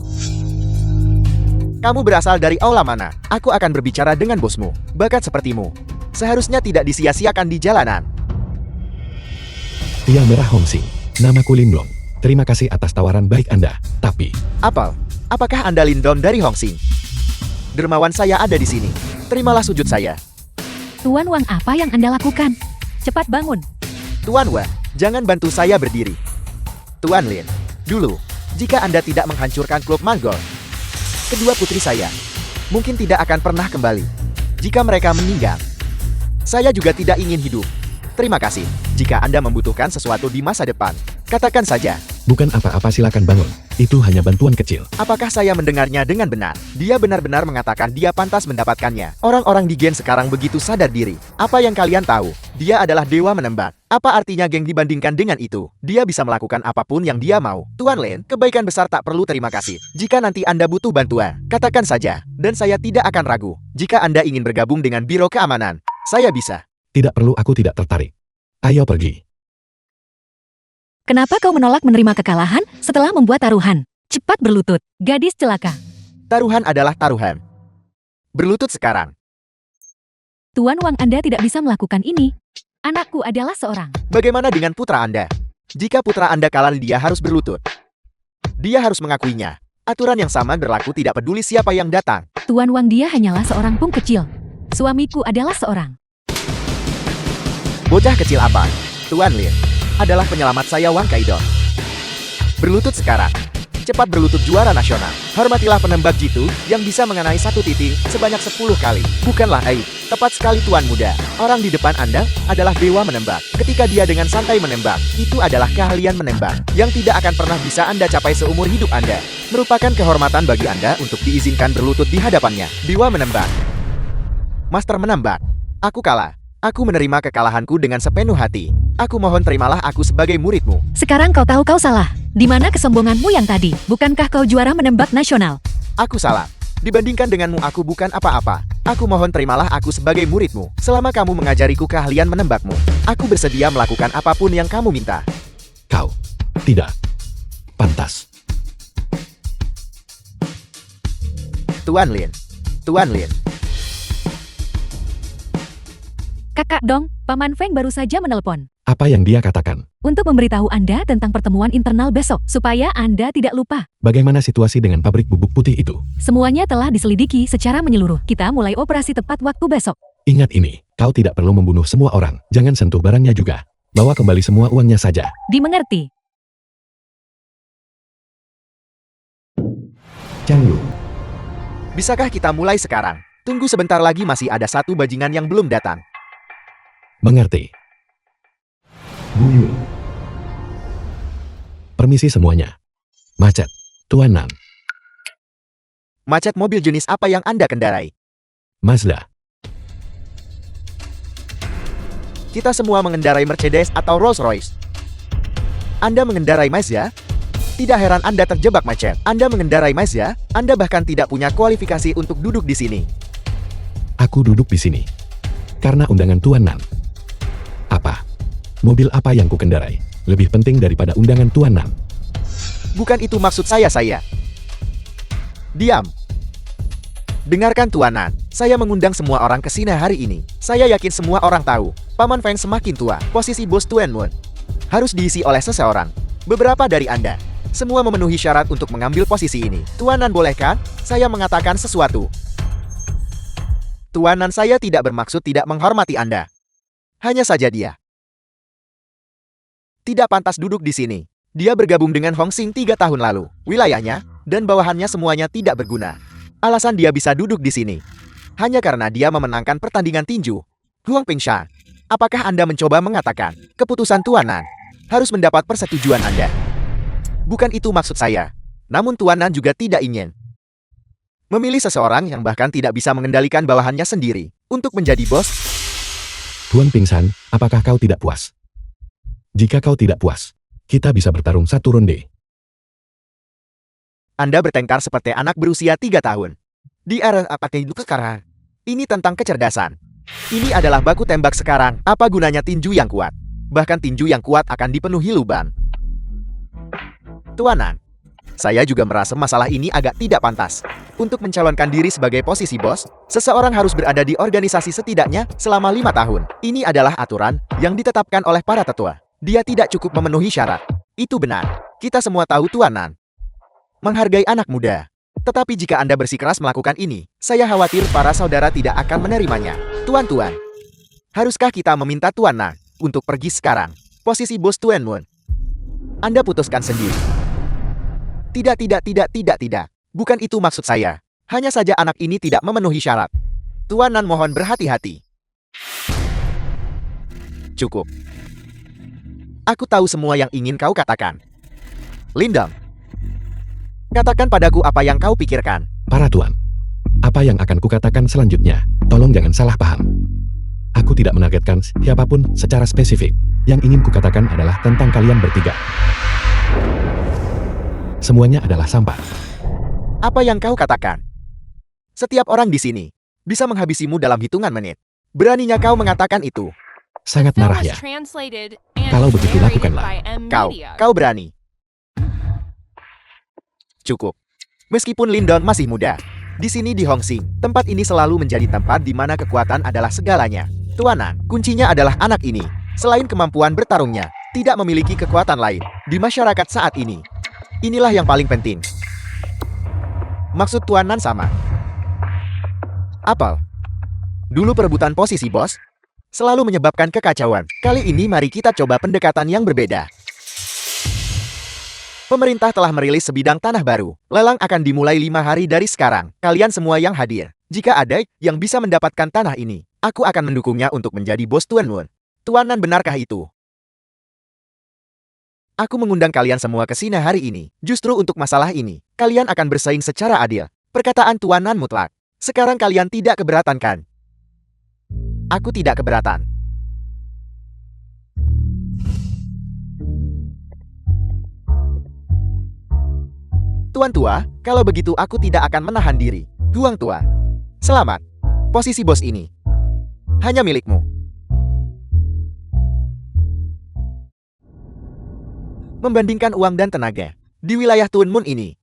Kamu berasal dari aula mana? Aku akan berbicara dengan bosmu. Bakat sepertimu seharusnya tidak disia-siakan di jalanan. Tia Merah Hongsing. Namaku Lindong. Terima kasih atas tawaran baik Anda. Tapi, Apel, apakah Anda Lindong dari Hongsing? Dermawan saya ada di sini. Terimalah sujud saya. Tuan Wang, apa yang Anda lakukan? Cepat bangun. Tuan Wan, jangan bantu saya berdiri. Tuan Lin, dulu, jika Anda tidak menghancurkan klub Manggol, kedua putri saya mungkin tidak akan pernah kembali. Jika mereka meninggal, saya juga tidak ingin hidup. Terima kasih. Jika Anda membutuhkan sesuatu di masa depan, katakan saja. bukan apa-apa, silakan bangun. Itu hanya bantuan kecil. Apakah saya mendengarnya dengan benar? Dia benar-benar mengatakan dia pantas mendapatkannya. Orang-orang di geng sekarang begitu sadar diri. Apa yang kalian tahu? Dia adalah dewa menembak. Apa artinya geng dibandingkan dengan itu? Dia bisa melakukan apapun yang dia mau. Tuan Lin, kebaikan besar tak perlu terima kasih. Jika nanti Anda butuh bantuan, katakan saja. Dan saya tidak akan ragu. Jika Anda ingin bergabung dengan Biro Keamanan, saya bisa. Tidak perlu, aku tidak tertarik. Ayo pergi. Kenapa kau menolak menerima kekalahan setelah membuat taruhan? Cepat berlutut, gadis celaka. Taruhan adalah taruhan. Berlutut sekarang. Tuan Wang, Anda tidak bisa melakukan ini. Anakku adalah seorang. Bagaimana dengan putra Anda? Jika putra Anda kalah, dia harus berlutut. Dia harus mengakuinya. Aturan yang sama berlaku tidak peduli siapa yang datang. Tuan Wang, dia hanyalah seorang pung kecil. Suamiku adalah seorang. Bocah kecil apa? Tuan Lin adalah penyelamat saya Wang Kaidong. Berlutut sekarang. Cepat berlutut juara nasional. Hormatilah penembak jitu yang bisa mengenai satu titik sebanyak 10 kali. Bukanlah aib. Tepat sekali Tuan Muda. Orang di depan Anda adalah dewa menembak. Ketika dia dengan santai menembak, itu adalah keahlian menembak yang tidak akan pernah bisa Anda capai seumur hidup Anda. Merupakan kehormatan bagi Anda untuk diizinkan berlutut di hadapannya. Dewa menembak. Master menembak. Aku kalah. Aku menerima kekalahanku dengan sepenuh hati. Aku mohon terimalah aku sebagai muridmu. Sekarang kau tahu kau salah. Di mana kesombonganmu yang tadi? Bukankah kau juara menembak nasional? Aku salah. Dibandingkan denganmu aku bukan apa-apa. Aku mohon terimalah aku sebagai muridmu. Selama kamu mengajariku keahlian menembakmu, aku bersedia melakukan apapun yang kamu minta. Kau tidak pantas. Tuan Lin. Tuan Lin. Kakak Dong, Paman Feng baru saja menelpon. Apa yang dia katakan? Untuk memberitahu Anda tentang pertemuan internal besok, supaya Anda tidak lupa. Bagaimana situasi dengan pabrik bubuk putih itu? Semuanya telah diselidiki secara menyeluruh. Kita mulai operasi tepat waktu besok. Ingat ini, kau tidak perlu membunuh semua orang. Jangan sentuh barangnya juga. Bawa kembali semua uangnya saja. Dimengerti. Changlu. Bisakah kita mulai sekarang? Tunggu sebentar lagi, masih ada satu bajingan yang belum datang. Mengerti. Buyur. Permisi semuanya. Macet. Tuan Nan. Macet, mobil jenis apa yang Anda kendarai? Mazda. Kita semua mengendarai Mercedes atau Rolls Royce. Anda mengendarai Mazda? Tidak heran Anda terjebak macet. Anda mengendarai Mazda, Anda bahkan tidak punya kualifikasi untuk duduk di sini. Aku duduk di sini karena undangan Tuan Nan. Apa? Mobil apa yang kukendarai lebih penting daripada undangan Tuan Nan? Bukan itu maksud saya. Diam. Dengarkan Tuan Nan, saya mengundang semua orang ke sini hari ini. Saya yakin semua orang tahu, Paman Feng semakin tua. Posisi bos Tuan Moon harus diisi oleh seseorang. Beberapa dari Anda semua memenuhi syarat untuk mengambil posisi ini. Tuan Nan, bolehkan saya mengatakan sesuatu? Tuan Nan, saya tidak bermaksud tidak menghormati Anda. Hanya saja dia tidak pantas duduk di sini. Dia bergabung dengan Hongsing 3 tahun lalu. Wilayahnya dan bawahannya semuanya tidak berguna. Alasan dia bisa duduk di sini hanya karena dia memenangkan pertandingan tinju. Huang Pingshan, apakah Anda mencoba mengatakan keputusan Tuan Nan harus mendapat persetujuan Anda? Bukan itu maksud saya. Namun Tuan Nan juga tidak ingin Memilih seseorang yang bahkan tidak bisa mengendalikan bawahannya sendiri untuk menjadi bos. Tuan Pingsan, apakah kau tidak puas? Jika kau tidak puas, kita bisa bertarung satu ronde. Anda bertengkar seperti anak berusia 3 tahun. Di era apa itu sekarang? Ini tentang kecerdasan. Ini adalah baku tembak sekarang. Apa gunanya tinju yang kuat? Bahkan tinju yang kuat akan dipenuhi lubang. Tuanan, saya juga merasa masalah ini agak tidak pantas. Untuk mencalonkan diri sebagai posisi bos, seseorang harus berada di organisasi setidaknya selama 5 tahun. Ini adalah aturan yang ditetapkan oleh para tetua. Dia tidak cukup memenuhi syarat. Itu benar. Kita semua tahu Tuanan menghargai anak muda. Tetapi jika Anda bersikeras melakukan ini, saya khawatir para saudara tidak akan menerimanya. Tuan-tuan, haruskah kita meminta Tuanan untuk pergi sekarang? Posisi bos Tuan Moon. Anda putuskan sendiri. Tidak. Bukan itu maksud saya. Hanya saja anak ini tidak memenuhi syarat. Tuanan mohon berhati-hati. Cukup. Aku tahu semua yang ingin kau katakan. Lindong, katakan padaku apa yang kau pikirkan. Para tuan, apa yang akan kukatakan selanjutnya? Tolong jangan salah paham. Aku tidak menargetkan siapapun secara spesifik. Yang ingin kukatakan adalah tentang kalian bertiga. Semuanya adalah sampah. Apa yang kau katakan? Setiap orang di sini bisa menghabisimu dalam hitungan menit. Beraninya kau mengatakan itu? Sangat Film marah was ya. translated and Kalau begitu narrated lakukanlah. by M Kau Media. berani. Cukup. Meskipun Lindon masih muda, di sini di Hongsing, tempat ini selalu menjadi tempat di mana kekuatan adalah segalanya. Tuanan, kuncinya adalah anak ini. Selain kemampuan bertarungnya, tidak memiliki kekuatan lain di masyarakat saat ini. Inilah yang paling penting. Maksud Tuanan sama. Apel. Dulu perebutan posisi bos selalu menyebabkan kekacauan. Kali ini mari kita coba pendekatan yang berbeda. Pemerintah telah merilis sebidang tanah baru. Lelang akan dimulai 5 hari dari sekarang. Kalian semua yang hadir. Jika ada yang bisa mendapatkan tanah ini, aku akan mendukungnya untuk menjadi bos Tuan Moon. Tuanan, benarkah itu? Aku mengundang kalian semua ke sini hari ini. Justru untuk masalah ini, kalian akan bersaing secara adil. Perkataan Tuanan mutlak. Sekarang kalian tidak keberatan kan? Aku tidak keberatan. Tuan tua, kalau begitu aku tidak akan menahan diri. Tuang tua, selamat. Posisi bos ini hanya milikmu. Membandingkan uang dan tenaga di wilayah Tun Mun ini,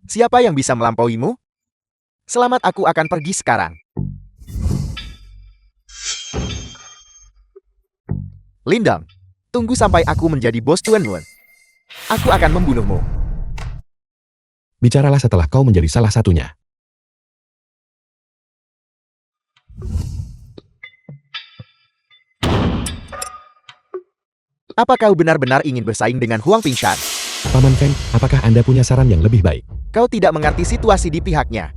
siapa yang bisa melampauimu? Selamat, aku akan pergi sekarang. Lindong, tunggu sampai aku menjadi bos Tuan Moon. Aku akan membunuhmu. Bicaralah setelah kau menjadi salah satunya. Apa kau benar-benar ingin bersaing dengan Huang Pingshan? Paman Feng, apakah Anda punya saran yang lebih baik? Kau tidak mengerti situasi di pihaknya.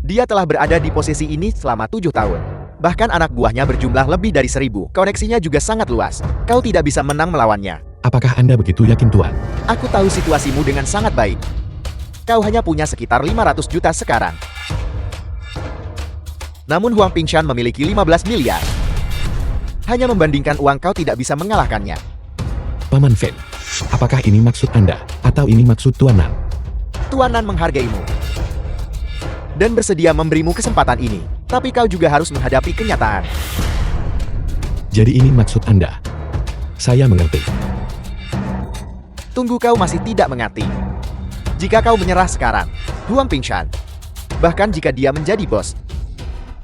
Dia telah berada di posisi ini selama 7 tahun. Bahkan anak buahnya berjumlah lebih dari 1000. Koneksinya juga sangat luas. Kau tidak bisa menang melawannya. Apakah Anda begitu yakin, Tuan? Aku tahu situasimu dengan sangat baik. Kau hanya punya sekitar 500 juta sekarang. Namun Huang Pingshan memiliki 15 miliar. Hanya membandingkan uang kau tidak bisa mengalahkannya. Paman Feng, apakah ini maksud Anda? Atau ini maksud Tuanan? Tuanan menghargaimu dan bersedia memberimu kesempatan ini. Tapi kau juga harus menghadapi kenyataan. Jadi ini maksud Anda? Saya mengerti. Tunggu, kau masih tidak mengerti. Jika kau menyerah sekarang, Huang Pingshan, bahkan jika dia menjadi bos,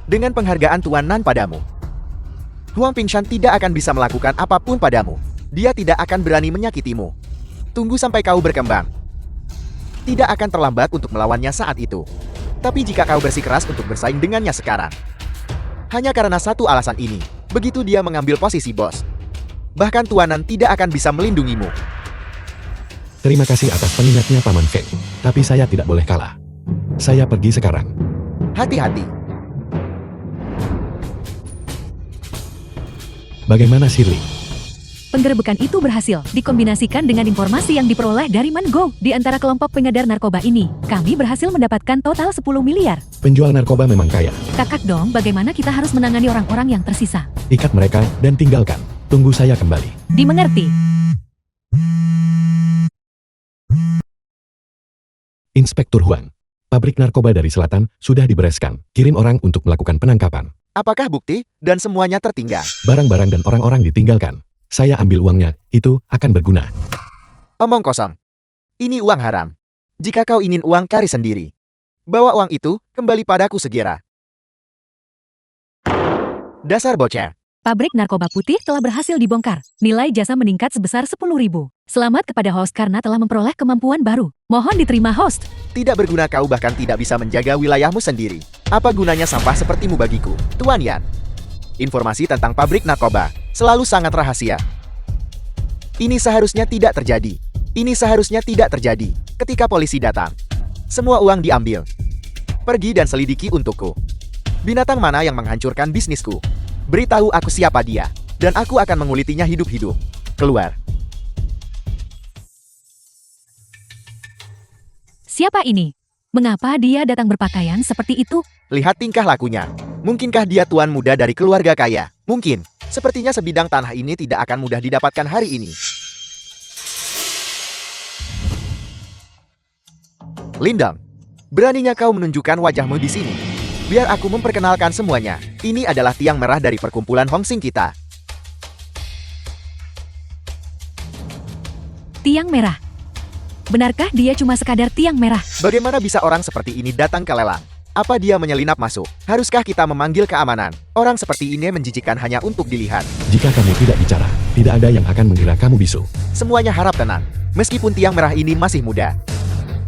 dengan penghargaan Tuanan padamu, Huang Pingshan tidak akan bisa melakukan apapun padamu. Dia tidak akan berani menyakitimu. Tunggu sampai kau berkembang. Tidak akan terlambat untuk melawannya saat itu. Tapi jika kau bersikeras untuk bersaing dengannya sekarang, hanya karena satu alasan ini, begitu dia mengambil posisi bos, bahkan Tuanan tidak akan bisa melindungimu. Terima kasih atas pengingatnya, Paman Feng. Tapi saya tidak boleh kalah. Saya pergi sekarang. Hati-hati. Bagaimana Shirley? Penggerebekan itu berhasil dikombinasikan dengan informasi yang diperoleh dari Mango. Di antara kelompok pengedar narkoba ini, kami berhasil mendapatkan total 10 miliar. Penjual narkoba memang kaya. Kakak dong, bagaimana kita harus menangani orang-orang yang tersisa? Ikat mereka dan tinggalkan. Tunggu saya kembali. Dimengerti. Inspektur Huang. Pabrik narkoba dari selatan sudah dibereskan. Kirim orang untuk melakukan penangkapan. Apakah bukti dan semuanya tertinggal? Barang-barang dan orang-orang ditinggalkan. Saya ambil uangnya, itu akan berguna. Omong kosong. Ini uang haram. Jika kau ingin uang, cari sendiri. Bawa uang itu kembali padaku segera. Dasar bocah. Pabrik narkoba putih telah berhasil dibongkar. Nilai jasa meningkat sebesar 10.000. Selamat kepada host karena telah memperoleh kemampuan baru. Mohon diterima host. Tidak berguna, kau bahkan tidak bisa menjaga wilayahmu sendiri. Apa gunanya sampah sepertimu bagiku, Tuan Yan? Informasi tentang pabrik narkoba selalu sangat rahasia. Ini seharusnya tidak terjadi. Ini seharusnya tidak terjadi. Ketika polisi datang, semua uang diambil. Pergi dan selidiki untukku. Binatang mana yang menghancurkan bisnisku? Beritahu aku siapa dia, dan aku akan mengulitinya hidup-hidup. Keluar. Siapa ini? Mengapa dia datang berpakaian seperti itu? Lihat tingkah lakunya. Mungkinkah dia tuan muda dari keluarga kaya? Mungkin. Sepertinya sebidang tanah ini tidak akan mudah didapatkan hari ini. Lindong, beraninya kau menunjukkan wajahmu di sini. Biar aku memperkenalkan semuanya. Ini adalah tiang merah dari perkumpulan Hongsing kita. Tiang merah. Benarkah dia cuma sekadar tiang merah? Bagaimana bisa orang seperti ini datang ke lelang? Apa dia menyelinap masuk? Haruskah kita memanggil keamanan? Orang seperti ini menjijikan hanya untuk dilihat. Jika kamu tidak bicara, tidak ada yang akan mengira kamu bisu. Semuanya harap tenang. Meskipun tiang merah ini masih muda.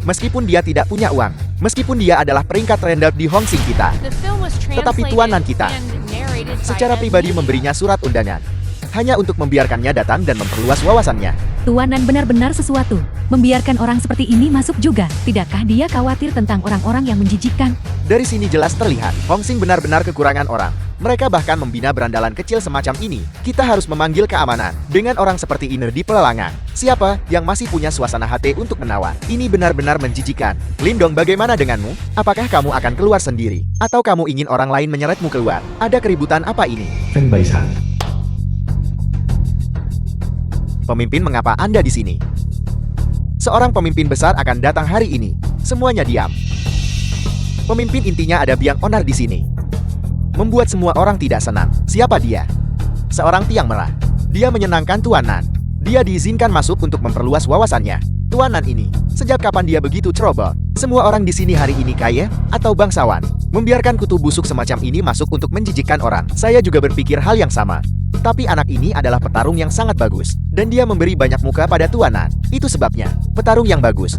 Meskipun dia tidak punya uang. Meskipun dia adalah peringkat rendah di Hongsing kita. Tetapi tuanan kita secara pribadi memberinya surat undangan. Hanya untuk membiarkannya datang dan memperluas wawasannya. Tuanan benar-benar sesuatu. Membiarkan orang seperti ini masuk juga. Tidakkah dia khawatir tentang orang-orang yang menjijikkan? Dari sini jelas terlihat, Hongsing benar-benar kekurangan orang. Mereka bahkan membina berandalan kecil semacam ini. Kita harus memanggil keamanan. Dengan orang seperti ini di pelelangan. Siapa yang masih punya suasana hati untuk menawar? Ini benar-benar menjijikan. Lindong, bagaimana denganmu? Apakah kamu akan keluar sendiri? Atau kamu ingin orang lain menyeretmu keluar? Ada keributan apa ini? Feng Baisan. Pemimpin, mengapa Anda di sini? Seorang pemimpin besar akan datang hari ini. Semuanya diam. Pemimpin intinya ada biang onar di sini. Membuat semua orang tidak senang. Siapa dia? Seorang tiang merah. Dia menyenangkan tuanan. Dia diizinkan masuk untuk memperluas wawasannya. Tuanan ini, sejak kapan dia begitu ceroboh? Semua orang di sini hari ini kaya atau bangsawan? Membiarkan kutu busuk semacam ini masuk untuk menjijikkan orang. Saya juga berpikir hal yang sama. Tapi anak ini adalah petarung yang sangat bagus. Dan dia memberi banyak muka pada tuanan. Itu sebabnya, petarung yang bagus.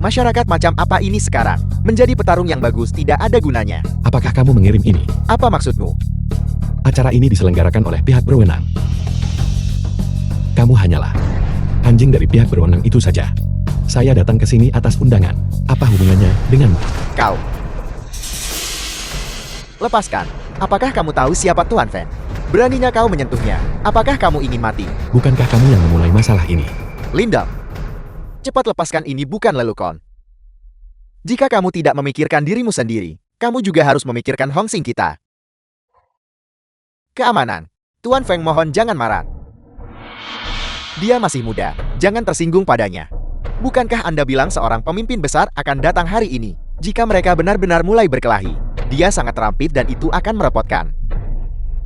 Masyarakat macam apa ini sekarang? Menjadi petarung yang bagus tidak ada gunanya. Apakah kamu mengirim ini? Apa maksudmu? Acara ini diselenggarakan oleh pihak berwenang. Kamu hanyalah anjing dari pihak berwenang itu saja. Saya datang ke sini atas undangan. Apa hubungannya denganmu? Kau. Lepaskan. Apakah kamu tahu siapa Tuan Feng? Beraninya kau menyentuhnya. Apakah kamu ingin mati? Bukankah kamu yang memulai masalah ini? Lindong. Cepat lepaskan ini, bukan lelukon. Jika kamu tidak memikirkan dirimu sendiri, kamu juga harus memikirkan Hongsing kita. Keamanan. Tuan Feng, mohon jangan marah. Dia masih muda, jangan tersinggung padanya. Bukankah Anda bilang seorang pemimpin besar akan datang hari ini? Jika mereka benar-benar mulai berkelahi, dia sangat rampit dan itu akan merepotkan.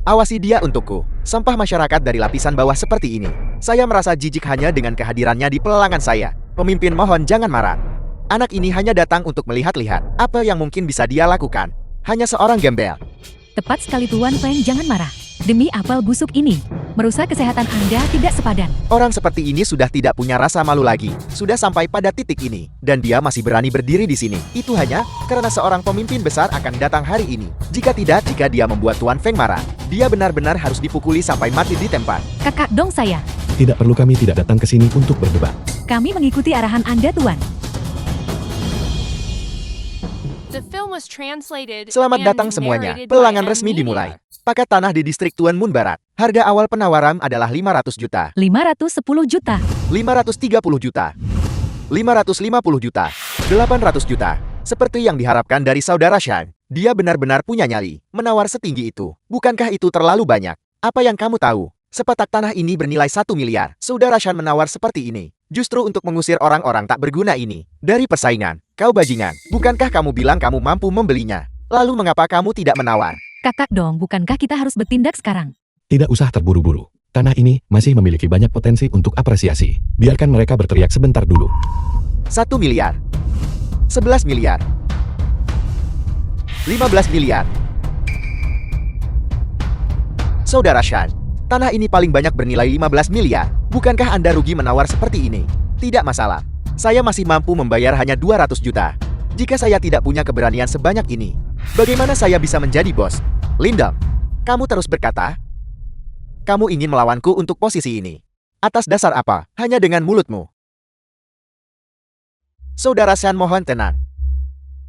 Awasi dia untukku. Sampah masyarakat dari lapisan bawah seperti ini. Saya merasa jijik hanya dengan kehadirannya di pelelangan saya. Pemimpin, mohon jangan marah. Anak ini hanya datang untuk melihat-lihat. Apa yang mungkin bisa dia lakukan? Hanya seorang gembel. Tepat sekali Tuan Feng, jangan marah. Demi apel busuk ini, merusak kesehatan Anda tidak sepadan. Orang seperti ini sudah tidak punya rasa malu lagi. Sudah sampai pada titik ini. Dan dia masih berani berdiri di sini. Itu hanya karena seorang pemimpin besar akan datang hari ini. Jika tidak, jika dia membuat Tuan Feng marah, dia benar-benar harus dipukuli sampai mati di tempat. Kakak dong saya. Tidak perlu, kami tidak datang ke sini untuk berdebat. Kami mengikuti arahan Anda, Tuan. The film was translated Selamat and datang semuanya. narrated by Pelelangan M resmi Media. dimulai. Pakat tanah di distrik Tuan Moon Barat. Harga awal penawaran adalah 500 juta, 510 juta, 530 juta, 550 juta, 800 juta. Seperti yang diharapkan dari saudara Shan, dia benar-benar punya nyali, menawar setinggi itu. Bukankah itu terlalu banyak? Apa yang kamu tahu? Sepetak tanah ini bernilai 1 miliar. Saudara Shan menawar seperti ini, justru untuk mengusir orang-orang tak berguna ini dari persaingan. Kau bajingan, bukankah kamu bilang kamu mampu membelinya? Lalu mengapa kamu tidak menawar? kakak dong, bukankah kita harus bertindak sekarang? Tidak usah terburu-buru. Tanah ini masih memiliki banyak potensi untuk apresiasi. Biarkan mereka berteriak sebentar dulu. 1 miliar, 11 miliar, 15 miliar. Saudara Shan, tanah ini paling banyak bernilai 15 miliar. Bukankah Anda rugi menawar seperti ini? Tidak masalah. Saya masih mampu membayar hanya 200 juta. Jika saya tidak punya keberanian sebanyak ini, bagaimana saya bisa menjadi bos? Lindong, kamu terus berkata, kamu ingin melawanku untuk posisi ini. Atas dasar apa? Hanya dengan mulutmu. Saudara Shan, mohon tenang.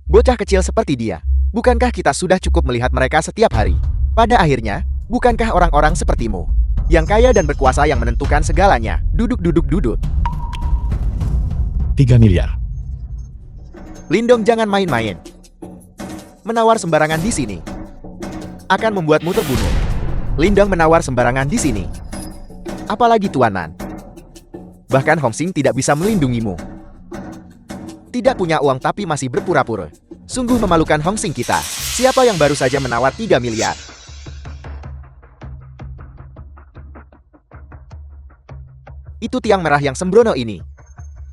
Bocah kecil seperti dia, bukankah kita sudah cukup melihat mereka setiap hari? Pada akhirnya, bukankah orang-orang sepertimu, yang kaya dan berkuasa yang menentukan segalanya, duduk. 3 miliar. Lindong, jangan main-main. Menawar sembarangan di sini akan membuatmu terbunuh. Lindong menawar sembarangan di sini. Apalagi tuanan. Bahkan Hongsing tidak bisa melindungimu. Tidak punya uang tapi masih berpura-pura. Sungguh memalukan Hongsing kita. Siapa yang baru saja menawar 3 miliar? Itu tiang merah yang sembrono ini.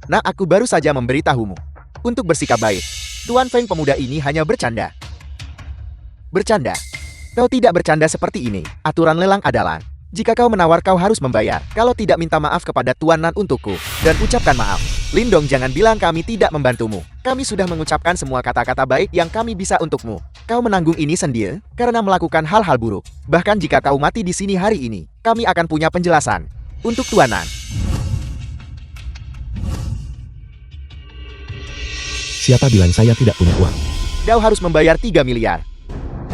Nah, aku baru saja memberitahumu untuk bersikap baik. Tuan Feng, pemuda ini hanya bercanda. Bercanda? Kau tidak bercanda seperti ini. Aturan lelang adalah, jika kau menawar kau harus membayar. Kalau tidak, minta maaf kepada Tuan Nan untukku. Dan ucapkan maaf. Lindong, jangan bilang kami tidak membantumu. Kami sudah mengucapkan semua kata-kata baik yang kami bisa untukmu. Kau menanggung ini sendiri karena melakukan hal-hal buruk. Bahkan jika kau mati di sini hari ini, kami akan punya penjelasan untuk Tuan Nan. Siapa bilang saya tidak punya uang? Kau harus membayar 3 miliar.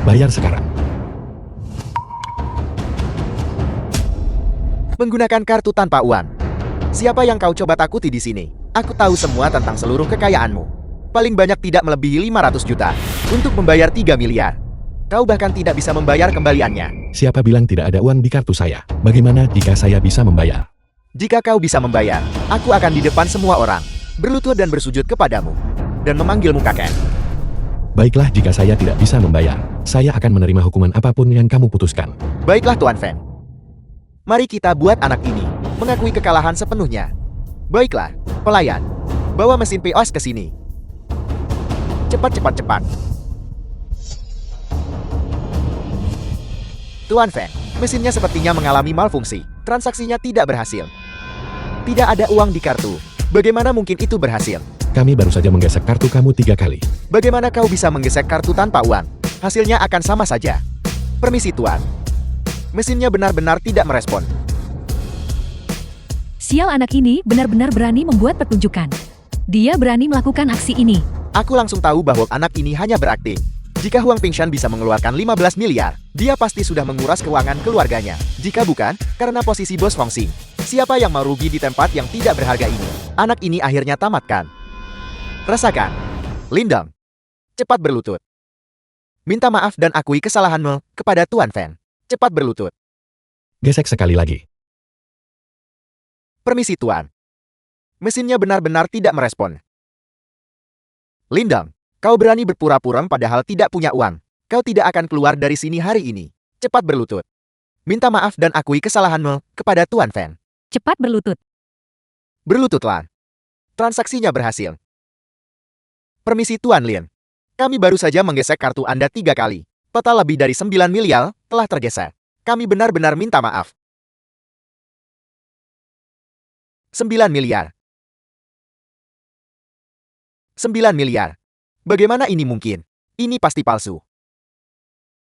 Bayar sekarang. Menggunakan kartu tanpa uang. Siapa yang kau coba takuti di sini? Aku tahu semua tentang seluruh kekayaanmu. Paling banyak tidak melebihi 500 juta untuk membayar 3 miliar. Kau bahkan tidak bisa membayar kembaliannya. Siapa bilang tidak ada uang di kartu saya? Bagaimana jika saya bisa membayar? Jika kau bisa membayar, aku akan di depan semua orang, berlutut dan bersujud kepadamu, dan memanggilmu kakek. Baiklah, jika saya tidak bisa membayar, saya akan menerima hukuman apapun yang kamu putuskan. Baiklah Tuan Feng. Mari kita buat anak ini mengakui kekalahan sepenuhnya. Baiklah, pelayan. Bawa mesin POS ke sini. Cepat. Tuan Feng, mesinnya sepertinya mengalami malfungsi. Transaksinya tidak berhasil. Tidak ada uang di kartu. Bagaimana mungkin itu berhasil? Kami baru saja menggesek kartu kamu 3 kali. Bagaimana kau bisa menggesek kartu tanpa uang? Hasilnya akan sama saja. Permisi Tuan. Mesinnya benar-benar tidak merespon. Sial, anak ini benar-benar berani membuat pertunjukan. Dia berani melakukan aksi ini. Aku langsung tahu bahwa anak ini hanya berakting. Jika Huang Pingshan bisa mengeluarkan 15 miliar, dia pasti sudah menguras keuangan keluarganya. Jika bukan, karena posisi bos Hongsing. Siapa yang mau rugi di tempat yang tidak berharga ini? Anak ini akhirnya tamatkan. Rasakan. Lindong. Cepat berlutut. Minta maaf dan akui kesalahanmu kepada Tuan Feng. Cepat berlutut. Gesek sekali lagi. Permisi Tuan. Mesinnya benar-benar tidak merespon. Lindong, kau berani berpura-pura padahal tidak punya uang. Kau tidak akan keluar dari sini hari ini. Cepat berlutut. Minta maaf dan akui kesalahanmu kepada Tuan Feng. Cepat berlutut. Berlututlah. Transaksinya berhasil. Permisi Tuan Lin. Kami baru saja menggesek kartu Anda 3 kali. Total lebih dari 9 miliar telah tergeser. Kami benar-benar minta maaf. 9 miliar. 9 miliar. Bagaimana ini mungkin? Ini pasti palsu.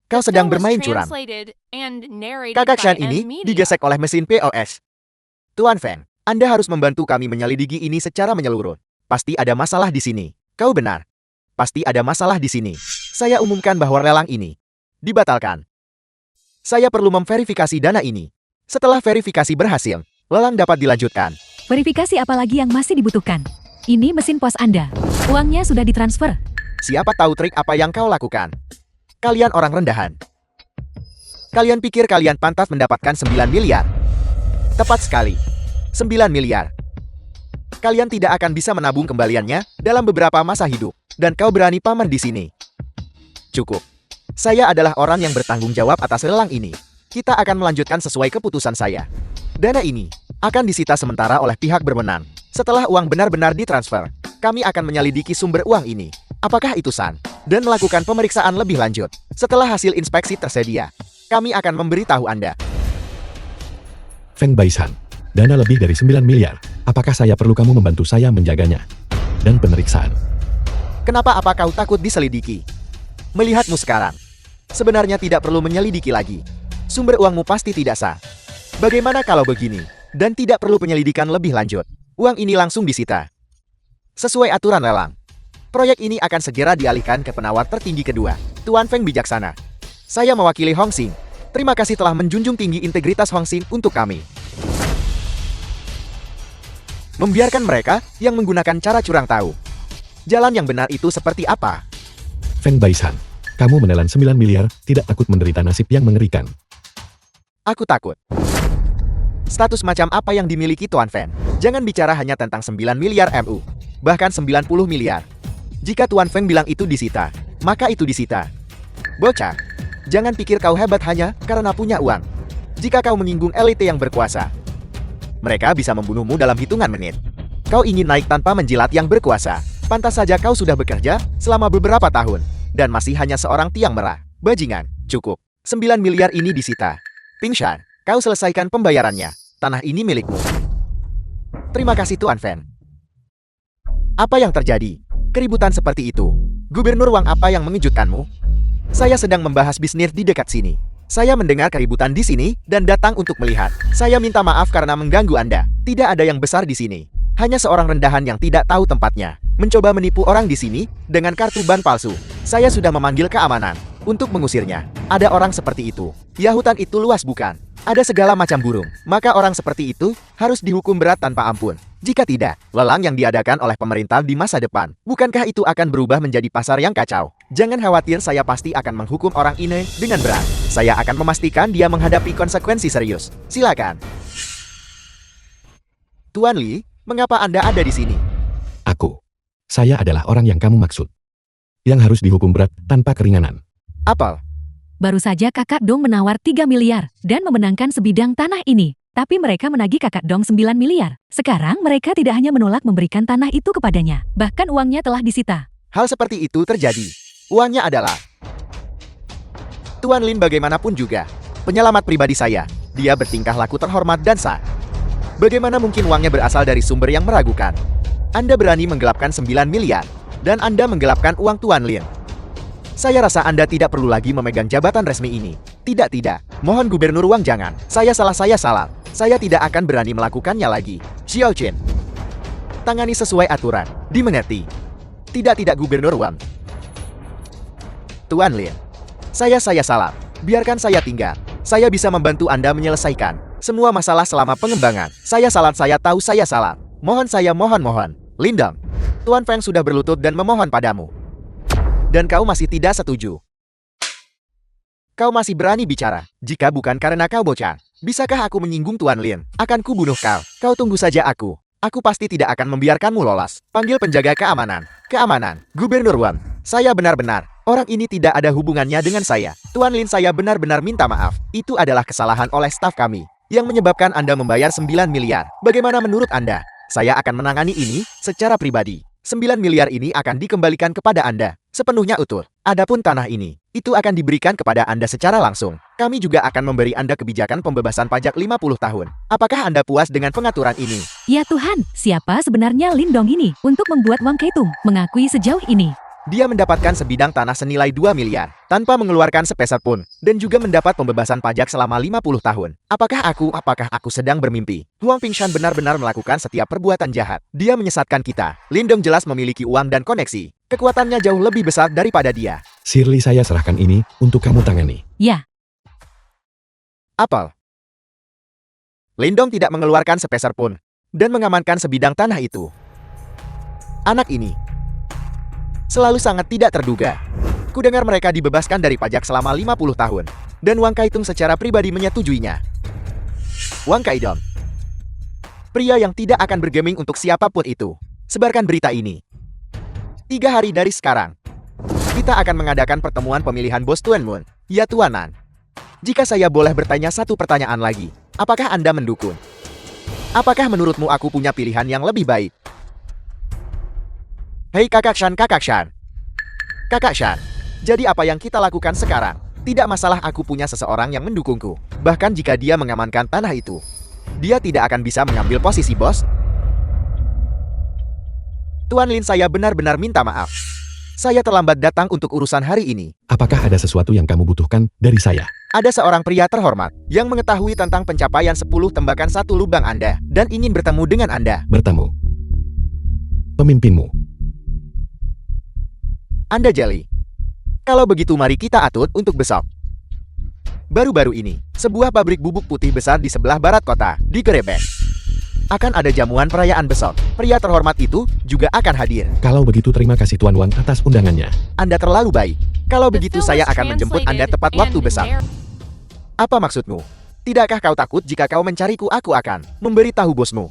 Kau sedang bermain curang. Kakak Shan ini digesek oleh mesin POS. Tuan Feng, Anda harus membantu kami menyelidiki ini secara menyeluruh. Pasti ada masalah di sini. Kau benar. Pasti ada masalah di sini. Saya umumkan bahwa lelang ini dibatalkan. Saya perlu memverifikasi dana ini. Setelah verifikasi berhasil, lelang dapat dilanjutkan. Verifikasi apa lagi yang masih dibutuhkan? Ini mesin pos Anda. Uangnya sudah ditransfer. Siapa tahu trik apa yang kau lakukan? Kalian orang rendahan. Kalian pikir kalian pantas mendapatkan 9 miliar? Tepat sekali. 9 miliar. Kalian tidak akan bisa menabung kembaliannya dalam beberapa masa hidup. Dan kau berani pamer di sini. Cukup. Saya adalah orang yang bertanggung jawab atas lelang ini. Kita akan melanjutkan sesuai keputusan saya. Dana ini akan disita sementara oleh pihak berwenang. Setelah uang benar-benar ditransfer, kami akan menyelidiki sumber uang ini. Apakah itu sah? Dan melakukan pemeriksaan lebih lanjut. Setelah hasil inspeksi tersedia, kami akan memberitahu Anda. Feng Baisan, dana lebih dari 9 miliar. Apakah saya perlu kamu membantu saya menjaganya? Dan pemeriksaan. Kenapa kau takut diselidiki? Melihatmu sekarang, sebenarnya tidak perlu menyelidiki lagi. Sumber uangmu pasti tidak sah. Bagaimana kalau begini? Dan tidak perlu penyelidikan lebih lanjut. Uang ini langsung disita. Sesuai aturan lelang, proyek ini akan segera dialihkan ke penawar tertinggi kedua, Tuan Feng Bijaksana. Saya mewakili Hong Xing. Terima kasih telah menjunjung tinggi integritas Hong Xing untuk kami. Membiarkan mereka yang menggunakan cara curang tahu. Jalan yang benar itu seperti apa? Feng Baisan, kamu menelan 9 miliar, tidak takut menderita nasib yang mengerikan. Aku takut. Status macam apa yang dimiliki Tuan Feng? Jangan bicara hanya tentang 9 miliar MU. Bahkan 90 miliar. Jika Tuan Feng bilang itu disita, maka itu disita. Bocah, jangan pikir kau hebat hanya karena punya uang. Jika kau menyinggung elite yang berkuasa, mereka bisa membunuhmu dalam hitungan menit. Kau ingin naik tanpa menjilat yang berkuasa. Pantas saja kau sudah bekerja selama beberapa tahun. Dan masih hanya seorang tiang merah. Bajingan, cukup. 9 miliar ini disita. Pingshan, kau selesaikan pembayarannya. Tanah ini milikmu. Terima kasih Tuan Feng. Apa yang terjadi? Keributan seperti itu. Gubernur Wang, apa yang mengejutkanmu? Saya sedang membahas bisnis di dekat sini. Saya mendengar keributan di sini dan datang untuk melihat. Saya minta maaf karena mengganggu Anda. Tidak ada yang besar di sini. Hanya seorang rendahan yang tidak tahu tempatnya. Mencoba menipu orang di sini dengan kartu ban palsu. Saya sudah memanggil keamanan untuk mengusirnya. Ada orang seperti itu. Ya, hutan itu luas bukan? Ada segala macam burung. Maka orang seperti itu harus dihukum berat tanpa ampun. Jika tidak, lelang yang diadakan oleh pemerintah di masa depan, bukankah itu akan berubah menjadi pasar yang kacau? Jangan khawatir, saya pasti akan menghukum orang ini dengan berat. Saya akan memastikan dia menghadapi konsekuensi serius. Silakan. Tuan Li, mengapa Anda ada di sini? Saya adalah orang yang kamu maksud. Yang harus dihukum berat tanpa keringanan. Apel. Baru saja Kakak Dong menawar 3 miliar dan memenangkan sebidang tanah ini. Tapi mereka menagih Kakak Dong 9 miliar. Sekarang mereka tidak hanya menolak memberikan tanah itu kepadanya. Bahkan uangnya telah disita. Hal seperti itu terjadi. Uangnya adalah Tuan Lin, bagaimanapun juga penyelamat pribadi saya. Dia bertingkah laku terhormat dan sah. Bagaimana mungkin uangnya berasal dari sumber yang meragukan? Anda berani menggelapkan 9 miliar, dan Anda menggelapkan uang Tuan Lin. Saya rasa Anda tidak perlu lagi memegang jabatan resmi ini. Tidak. Mohon Gubernur Wang jangan. Saya salah. Saya tidak akan berani melakukannya lagi. Xiao Chen. Tangani sesuai aturan. Dimengerti. Tidak Gubernur Wang. Tuan Lin. Saya salah. Biarkan saya tinggal. Saya bisa membantu Anda menyelesaikan semua masalah selama pengembangan. Saya tahu saya salah. Mohon. Lindong. Tuan Feng sudah berlutut dan memohon padamu. Dan kau masih tidak setuju. Kau masih berani bicara. Jika bukan karena kau bocah, bisakah aku menyinggung Tuan Lin? Akan ku bunuh kau. Kau tunggu saja aku. Aku pasti tidak akan membiarkanmu lolos. Panggil penjaga keamanan. Gubernur Wang. Saya benar-benar. Orang ini tidak ada hubungannya dengan saya. Tuan Lin, saya benar-benar minta maaf. Itu adalah kesalahan oleh staf kami yang menyebabkan Anda membayar 9 miliar. Bagaimana menurut Anda? Saya akan menangani ini secara pribadi. 9 miliar ini akan dikembalikan kepada Anda sepenuhnya utuh. Adapun tanah ini, itu akan diberikan kepada Anda secara langsung. Kami juga akan memberi Anda kebijakan pembebasan pajak 50 tahun. Apakah Anda puas dengan pengaturan ini? Ya Tuhan, siapa sebenarnya Lindong ini untuk membuat Wang Keitung mengakui sejauh ini? Dia mendapatkan sebidang tanah senilai 2 miliar, tanpa mengeluarkan sepeser pun, dan juga mendapat pembebasan pajak selama 50 tahun. Apakah aku sedang bermimpi? Huang Pingshan benar-benar melakukan setiap perbuatan jahat. Dia menyesatkan kita. Lindong jelas memiliki uang dan koneksi. Kekuatannya jauh lebih besar daripada dia. Shirley, saya serahkan ini untuk kamu tangani. Ya, Apel. Lindong tidak mengeluarkan sepeser pun dan mengamankan sebidang tanah itu. Anak ini selalu sangat tidak terduga. Kudengar mereka dibebaskan dari pajak selama 50 tahun dan Wang Kaitung secara pribadi menyetujuinya. Wang Kaidong, pria yang tidak akan bergeming untuk siapapun itu. Sebarkan berita ini. 3 hari dari sekarang, kita akan mengadakan pertemuan pemilihan bos Tuan Moon. Ya Tuanan. Jika saya boleh bertanya satu pertanyaan lagi, apakah Anda mendukung? Apakah menurutmu aku punya pilihan yang lebih baik? Hei Kakak Shan. Kakak Shan, jadi apa yang kita lakukan sekarang? Tidak masalah aku punya seseorang yang mendukungku. Bahkan jika dia mengamankan tanah itu, dia tidak akan bisa mengambil posisi bos. Tuan Lin, saya benar-benar minta maaf. Saya terlambat datang untuk urusan hari ini. Apakah ada sesuatu yang kamu butuhkan dari saya? Ada seorang pria terhormat yang mengetahui tentang pencapaian 10 tembakan 1 lubang Anda dan ingin bertemu dengan Anda. Bertemu. Pemimpinmu. Anda jeli. Kalau begitu mari kita atur untuk besok. Baru-baru ini, sebuah pabrik bubuk putih besar di sebelah barat kota digerebek. Akan ada jamuan perayaan besok. Pria terhormat itu juga akan hadir. Kalau begitu terima kasih Tuan Wang atas undangannya. Anda terlalu baik. Kalau The begitu film saya was akan menjemput Anda translated tepat waktu and besok. narr- Apa maksudmu? Tidakkah kau takut jika kau mencariku aku akan memberitahu bosmu?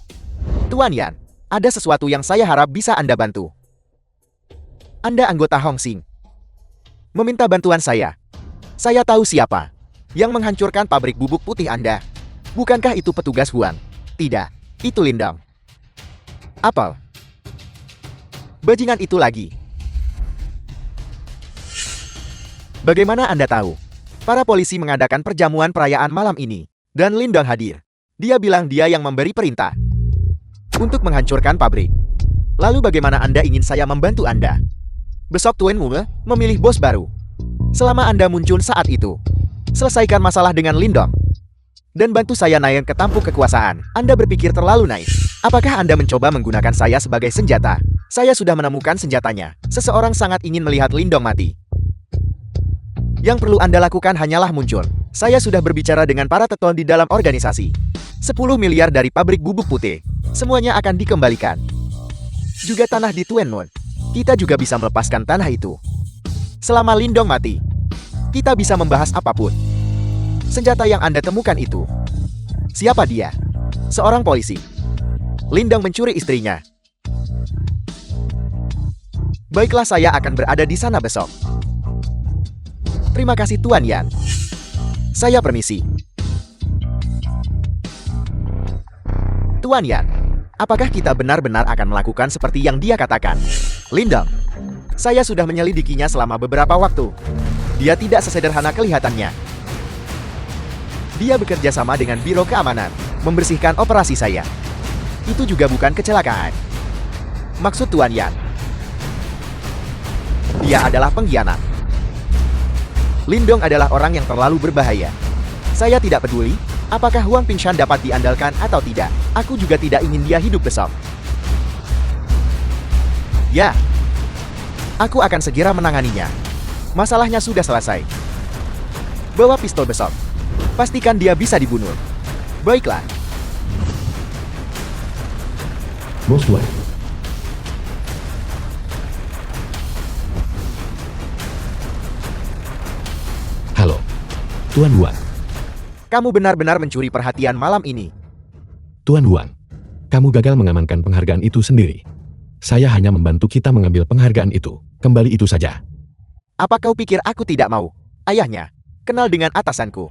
Tuan Yan, ada sesuatu yang saya harap bisa Anda bantu. Anda anggota Hong Sing. Meminta bantuan saya. Saya tahu siapa yang menghancurkan pabrik bubuk putih Anda. Bukankah itu petugas Huan? Tidak, itu Lindong. Apel. Bajingan itu lagi. Bagaimana Anda tahu? Para polisi mengadakan perjamuan perayaan malam ini, dan Lindong hadir. Dia bilang dia yang memberi perintah untuk menghancurkan pabrik. Lalu bagaimana Anda ingin saya membantu Anda? Besok Tuan Moon memilih bos baru. Selama Anda muncul saat itu, selesaikan masalah dengan Lindong dan bantu saya naik ke tampuk kekuasaan. Anda berpikir terlalu naif. Apakah Anda mencoba menggunakan saya sebagai senjata? Saya sudah menemukan senjatanya. Seseorang sangat ingin melihat Lindong mati. Yang perlu Anda lakukan hanyalah muncul. Saya sudah berbicara dengan para teton di dalam organisasi. 10 miliar dari pabrik bubuk putih. Semuanya akan dikembalikan. Juga tanah di Tuan Moon. Kita juga bisa melepaskan tanah itu. Selama Lindong mati, kita bisa membahas apapun. Senjata yang Anda temukan itu. Siapa dia? Seorang polisi. Lindong mencuri istrinya. Baiklah, saya akan berada di sana besok. Terima kasih Tuan Yan. Saya permisi. Tuan Yan, apakah kita benar-benar akan melakukan seperti yang dia katakan? Lindong, saya sudah menyelidikinya selama beberapa waktu. Dia tidak sesederhana kelihatannya. Dia bekerja sama dengan Biro Keamanan, membersihkan operasi saya. Itu juga bukan kecelakaan. Maksud Tuan Yan, dia adalah pengkhianat. Lindong adalah orang yang terlalu berbahaya. Saya tidak peduli apakah Huang Pingshan dapat diandalkan atau tidak. Aku juga tidak ingin dia hidup besok. Ya, aku akan segera menanganinya. Masalahnya sudah selesai. Bawa pistol besok. Pastikan dia bisa dibunuh. Baiklah. Bos Tuan. Halo, Tuan Huan. Kamu benar-benar mencuri perhatian malam ini. Tuan Huan, kamu gagal mengamankan penghargaan itu sendiri. Saya hanya membantu kita mengambil penghargaan itu. Kembali itu saja. Apa kau pikir aku tidak mau? Ayahnya kenal dengan atasanku.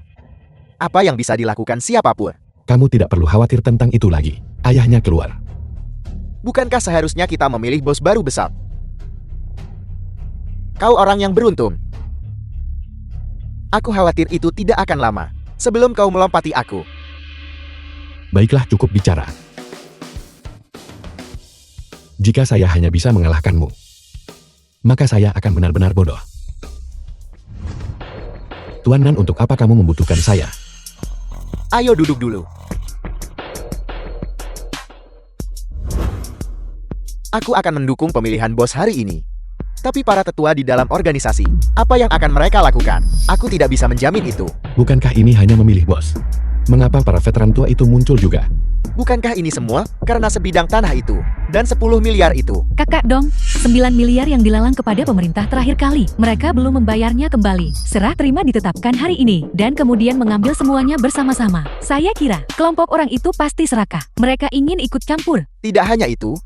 Apa yang bisa dilakukan siapapun? Kamu tidak perlu khawatir tentang itu lagi. Ayahnya keluar. Bukankah seharusnya kita memilih bos baru besar? Kau orang yang beruntung. Aku khawatir itu tidak akan lama sebelum kau melompati aku. Baiklah, cukup bicara. Jika saya hanya bisa mengalahkanmu, maka saya akan benar-benar bodoh. Tuan Nan, untuk apa kamu membutuhkan saya? Ayo duduk dulu. Aku akan mendukung pemilihan bos hari ini. Tapi para tetua di dalam organisasi, apa yang akan mereka lakukan? Aku tidak bisa menjamin itu. Bukankah ini hanya memilih bos? Mengapa para veteran tua itu muncul juga? Bukankah ini semua karena sebidang tanah itu dan 10 miliar itu? Kakak dong, 9 miliar yang dilelang kepada pemerintah terakhir kali. Mereka belum membayarnya kembali. Serah terima ditetapkan hari ini, dan kemudian mengambil semuanya bersama-sama. Saya kira, kelompok orang itu pasti serakah. Mereka ingin ikut campur. Tidak hanya itu,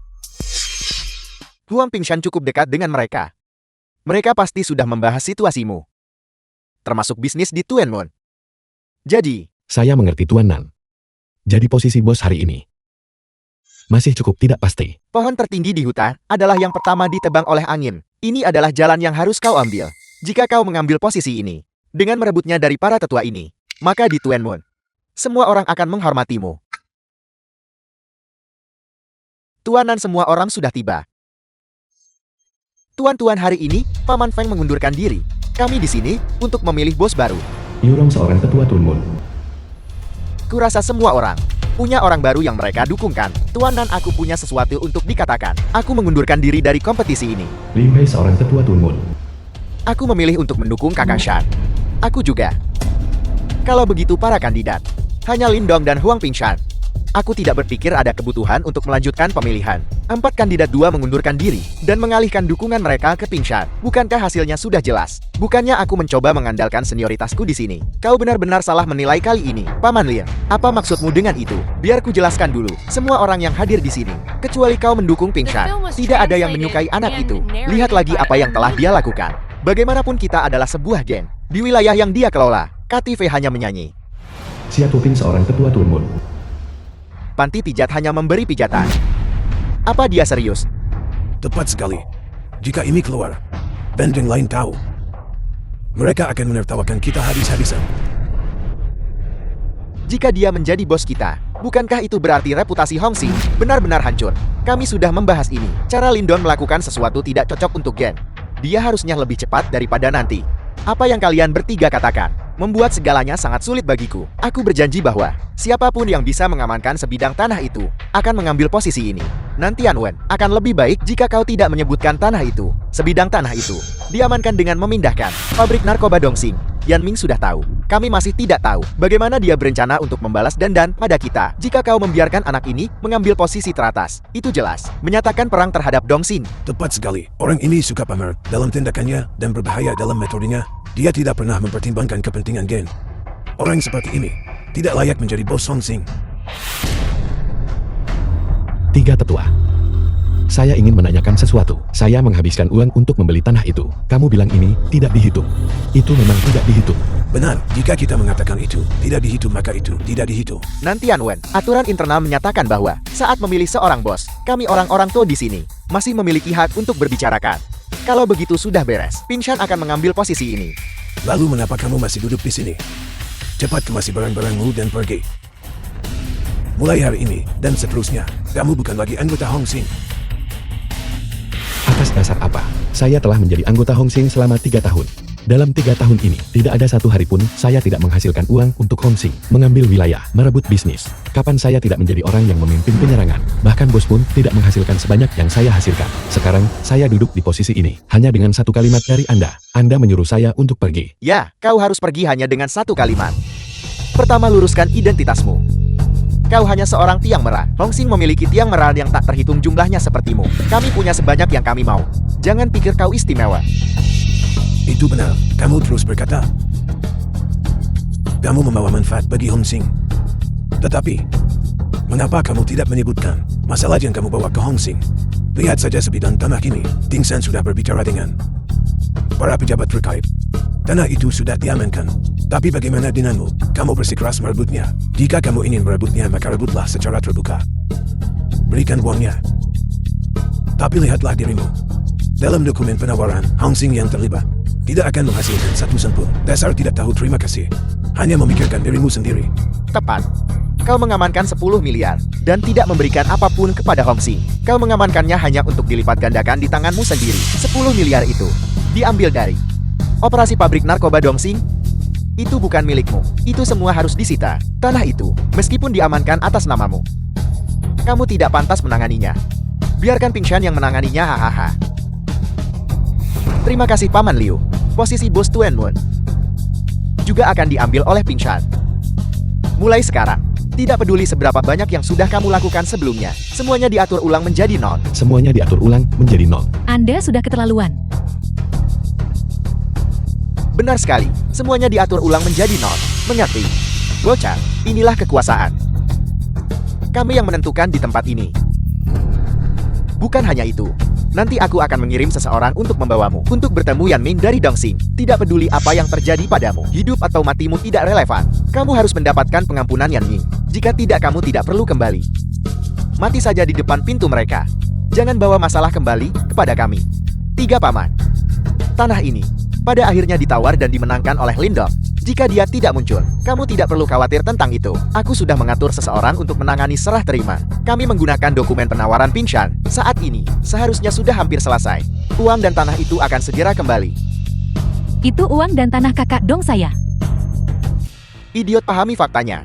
Huang Pingshan cukup dekat dengan mereka. Mereka pasti sudah membahas situasimu, termasuk bisnis di Tuanmon. Jadi, Saya mengerti Tuan Nan. Jadi posisi bos hari ini masih cukup tidak pasti. pohon tertinggi di hutan adalah yang pertama ditebang oleh angin. Ini adalah jalan yang harus kau ambil. Jika kau mengambil posisi ini, dengan merebutnya dari para tetua ini, maka di Tuanmon, semua orang akan menghormatimu. Tuanan, semua orang sudah tiba. Tuan-tuan, hari ini, Paman Feng mengundurkan diri. Kami di sini untuk memilih bos baru. Yurong seorang tetua Tunmun. Kurasa semua orang punya orang baru yang mereka dukungkan. Tuan dan aku punya sesuatu untuk dikatakan. Aku mengundurkan diri dari kompetisi ini. Lim Hei seorang tetua Tunmun. Aku memilih untuk mendukung kakak Shan. Aku juga. Kalau begitu para kandidat, hanya Lindong dan Huang Pingshan. Aku tidak berpikir ada kebutuhan untuk melanjutkan pemilihan. 4 kandidat 2 mengundurkan diri dan mengalihkan dukungan mereka ke Pingshan. Bukankah hasilnya sudah jelas? Bukannya aku mencoba mengandalkan senioritasku di sini. Kau benar-benar salah menilai kali ini, Paman Lir. Apa maksudmu dengan itu? Biar ku jelaskan dulu. Semua orang yang hadir di sini, kecuali kau mendukung Pingshan, tidak ada yang menyukai anak itu. Lihat lagi apa yang telah dia lakukan. Bagaimanapun kita adalah sebuah geng. Di wilayah yang dia kelola, KTV hanya menyanyi. Xia Tuping seorang tetua Tunmun. Panti pijat hanya memberi pijatan. Apa dia serius? Tepat sekali. Jika ini keluar, band yang lain tahu, mereka akan menertawakan kita habis-habisan. Jika dia menjadi bos kita, bukankah itu berarti reputasi Hongxing benar-benar hancur? Kami sudah membahas ini. Cara Lindon melakukan sesuatu tidak cocok untuk Gen. Dia harusnya lebih cepat daripada nanti. Apa yang kalian bertiga katakan membuat segalanya sangat sulit bagiku. Aku berjanji bahwa siapapun yang bisa mengamankan sebidang tanah itu akan mengambil posisi ini. Nanti Anwen akan lebih baik jika kau tidak menyebutkan tanah itu. Sebidang tanah itu diamankan dengan memindahkan pabrik narkoba Dongxing. Yan Ming sudah tahu. Kami masih tidak tahu bagaimana dia berencana untuk membalas dendam pada kita. Jika kau membiarkan anak ini mengambil posisi teratas, itu jelas menyatakan perang terhadap Dongxing. Tepat sekali. Orang ini suka pamer dalam tindakannya dan berbahaya dalam metodenya. Dia tidak pernah mempertimbangkan kepentingan Gen. Orang seperti ini tidak layak menjadi bos Hongxing. 3 tetua. Saya ingin menanyakan sesuatu. Saya menghabiskan uang untuk membeli tanah itu. Kamu bilang ini tidak dihitung. Itu memang tidak dihitung. Benar, jika kita mengatakan itu tidak dihitung, maka itu tidak dihitung. Nanti Anwen, aturan internal menyatakan bahwa saat memilih seorang bos, kami orang-orang tua di sini masih memiliki hak untuk berbicarakan. Kalau begitu sudah beres, Pingshan akan mengambil posisi ini. Lalu mengapa kamu masih duduk di sini? Cepat kemasi barang-barangmu dan pergi. Mulai hari ini dan seterusnya, kamu bukan lagi anggota Hongxing. Atas dasar apa? Saya telah menjadi anggota Hongxing selama 3 tahun. Dalam 3 tahun ini, tidak ada satu hari pun saya tidak menghasilkan uang untuk Hongxing, mengambil wilayah, merebut bisnis. Kapan saya tidak menjadi orang yang memimpin penyerangan? Bahkan bos pun tidak menghasilkan sebanyak yang saya hasilkan. Sekarang, saya duduk di posisi ini. Hanya dengan satu kalimat dari Anda. Anda menyuruh saya untuk pergi. Ya, kau harus pergi hanya dengan satu kalimat. Pertama, luruskan identitasmu. Kau hanya seorang tiang merah. Hongxing memiliki tiang merah yang tak terhitung jumlahnya sepertimu. Kami punya sebanyak yang kami mau. Jangan pikir kau istimewa. Itu benar, kamu terus berkata. Kamu membawa manfaat bagi Hongxing. Tetapi, mengapa kamu tidak menyebutkan masalah yang kamu bawa ke Hongxing? Lihat saja sebidang tanah ini. Pingshan sudah berbicara dengan para pejabat terkait. Tanah itu sudah diamankan. Tapi bagaimana denganmu? Kamu bersikeras merebutnya. Jika kamu ingin merebutnya, maka rebutlah secara terbuka. Berikan uangnya. Tapi lihatlah dirimu. Dalam dokumen penawaran, Hongxing yang terlibat tidak akan menghasilkan satu sen pun. Dasar tidak tahu terima kasih. Hanya memikirkan dirimu sendiri. Tepat. Kau mengamankan 10 miliar dan tidak memberikan apapun kepada Hongxing. Kau mengamankannya hanya untuk dilipat gandakan di tanganmu sendiri. 10 miliar itu diambil dari operasi pabrik narkoba Dongxing. Itu bukan milikmu. Itu semua harus disita. Tanah itu, meskipun diamankan atas namamu, kamu tidak pantas menanganinya. Biarkan Pingshan yang menanganinya, hahaha. Terima kasih Paman Liu. Posisi bos Tuan Moon juga akan diambil oleh Pingshan. Mulai sekarang, tidak peduli seberapa banyak yang sudah kamu lakukan sebelumnya, semuanya diatur ulang menjadi nol. Semuanya diatur ulang menjadi nol. Anda sudah keterlaluan. Benar sekali, semuanya diatur ulang menjadi nol. Mengerti? Bocah, inilah kekuasaan. Kami yang menentukan di tempat ini. Bukan hanya itu, nanti aku akan mengirim seseorang untuk membawamu untuk bertemu Yan Ming dari Dongxing. Tidak peduli apa yang terjadi padamu, hidup atau matimu tidak relevan. Kamu harus mendapatkan pengampunan Yan Ming. Jika tidak, kamu tidak perlu kembali. Mati saja di depan pintu mereka. Jangan bawa masalah kembali kepada kami. 3 Paman. Tanah ini pada akhirnya ditawar dan dimenangkan oleh Lindong. Jika dia tidak muncul, kamu tidak perlu khawatir tentang itu. Aku sudah mengatur seseorang untuk menangani serah terima. Kami menggunakan dokumen penawaran Pingshan. Saat ini, seharusnya sudah hampir selesai. Uang dan tanah itu akan segera kembali. Itu uang dan tanah kakak dong saya. Idiot, pahami faktanya.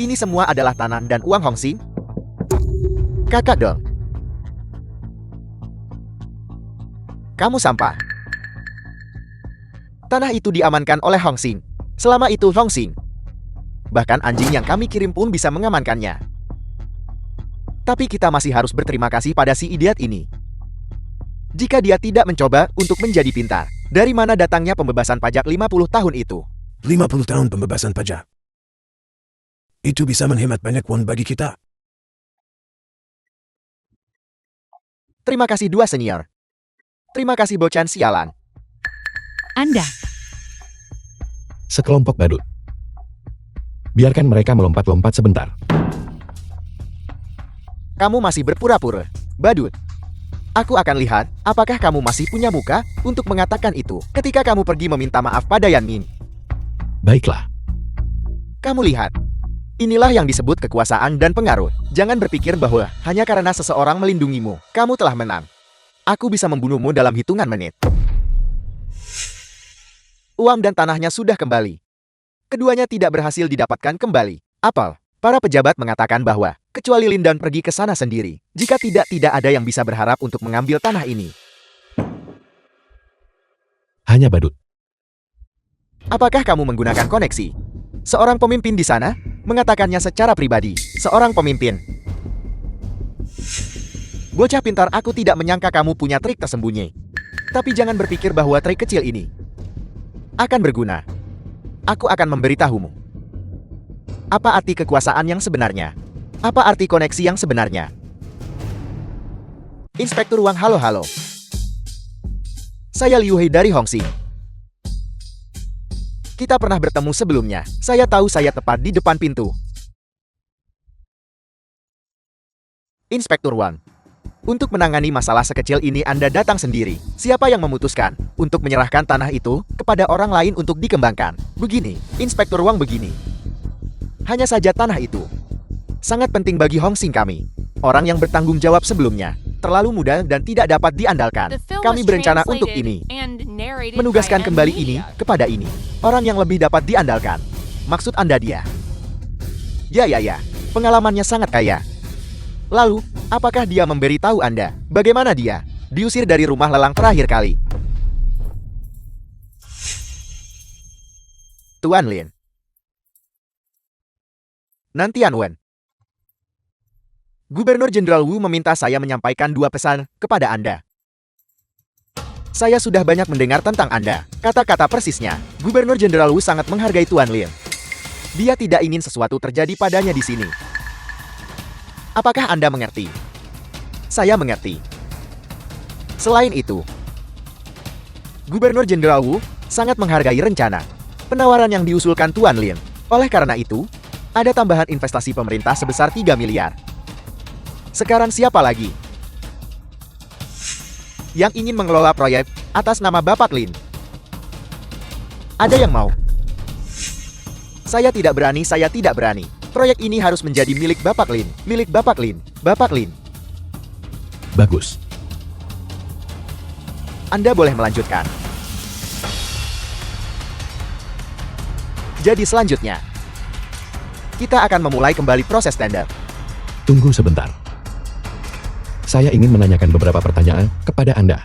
Ini semua adalah tanah dan uang Hongxing. Kakak dong. Kamu sampah. Tanah itu diamankan oleh Hongxing. Selama itu Hongxing. Bahkan anjing yang kami kirim pun bisa mengamankannya. Tapi kita masih harus berterima kasih pada si idiot ini. Jika dia tidak mencoba untuk menjadi pintar, dari mana datangnya pembebasan pajak 50 tahun itu? 50 tahun pembebasan pajak. Itu bisa menghemat banyak uang bagi kita. Terima kasih 2 senior. Terima kasih bocan sialan. Anda. Sekelompok badut. Biarkan mereka melompat-lompat sebentar. Kamu masih berpura-pura, badut. Aku akan lihat apakah kamu masih punya muka untuk mengatakan itu ketika kamu pergi meminta maaf pada Yan Ming. Baiklah. Kamu lihat. Inilah yang disebut kekuasaan dan pengaruh. Jangan berpikir bahwa hanya karena seseorang melindungimu, kamu telah menang. Aku bisa membunuhmu dalam hitungan menit. Uang dan tanahnya sudah kembali. Keduanya tidak berhasil didapatkan kembali. Apel, para pejabat mengatakan bahwa, kecuali Lindan pergi ke sana sendiri. Jika tidak ada yang bisa berharap untuk mengambil tanah ini. Hanya badut. Apakah kamu menggunakan koneksi? Seorang pemimpin di sana mengatakannya secara pribadi. Seorang pemimpin. Bocah pintar, aku tidak menyangka kamu punya trik tersembunyi. Tapi jangan berpikir bahwa trik kecil ini akan berguna. Aku akan memberitahumu. Apa arti kekuasaan yang sebenarnya? Apa arti koneksi yang sebenarnya? Inspektur Wang, halo. Saya Liu Hei dari Hongxing. Kita pernah bertemu sebelumnya. Saya tahu saya tepat di depan pintu. Inspektur Wang. Untuk menangani masalah sekecil ini Anda datang sendiri. Siapa yang memutuskan untuk menyerahkan tanah itu kepada orang lain untuk dikembangkan? Begini, Inspektur Wang, begini. Hanya saja tanah itu sangat penting bagi Hongxing kami. Orang yang bertanggung jawab sebelumnya terlalu muda dan tidak dapat diandalkan. Kami berencana untuk ini. Menugaskan kembali ini kepada ini. Orang yang lebih dapat diandalkan. Maksud Anda dia? Ya. Pengalamannya sangat kaya. Lalu, apakah dia memberitahu Anda bagaimana dia diusir dari rumah lelang terakhir kali? Tuan Lin. Nantian Wen. Gubernur Jenderal Wu meminta saya menyampaikan 2 pesan kepada Anda. Saya sudah banyak mendengar tentang Anda. Kata-kata persisnya, Gubernur Jenderal Wu sangat menghargai Tuan Lin. Dia tidak ingin sesuatu terjadi padanya di sini. Apakah Anda mengerti? Saya mengerti. Selain itu, Gubernur Jenderal Wu sangat menghargai rencana penawaran yang diusulkan Tuan Lin. Oleh karena itu, ada tambahan investasi pemerintah sebesar 3 miliar. Sekarang siapa lagi yang ingin mengelola proyek atas nama Bapak Lin? Ada yang mau? Saya tidak berani. Proyek ini harus menjadi milik Bapak Lin. Bapak Lin. Bagus. Anda boleh melanjutkan. Jadi selanjutnya, kita akan memulai kembali proses tender. Tunggu sebentar. Saya ingin menanyakan beberapa pertanyaan kepada Anda.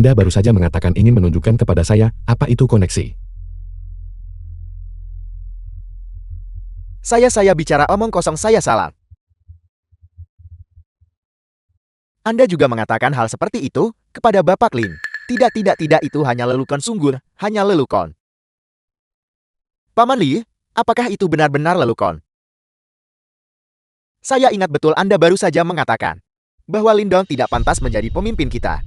Anda baru saja mengatakan ingin menunjukkan kepada saya apa itu koneksi. Saya bicara omong kosong, saya salah. Anda juga mengatakan hal seperti itu kepada Bapak Lin. Tidak, itu hanya lelukon sungguh, hanya lelukon. Paman Li, apakah itu benar-benar lelukon? Saya ingat betul Anda baru saja mengatakan bahwa Lindong tidak pantas menjadi pemimpin kita.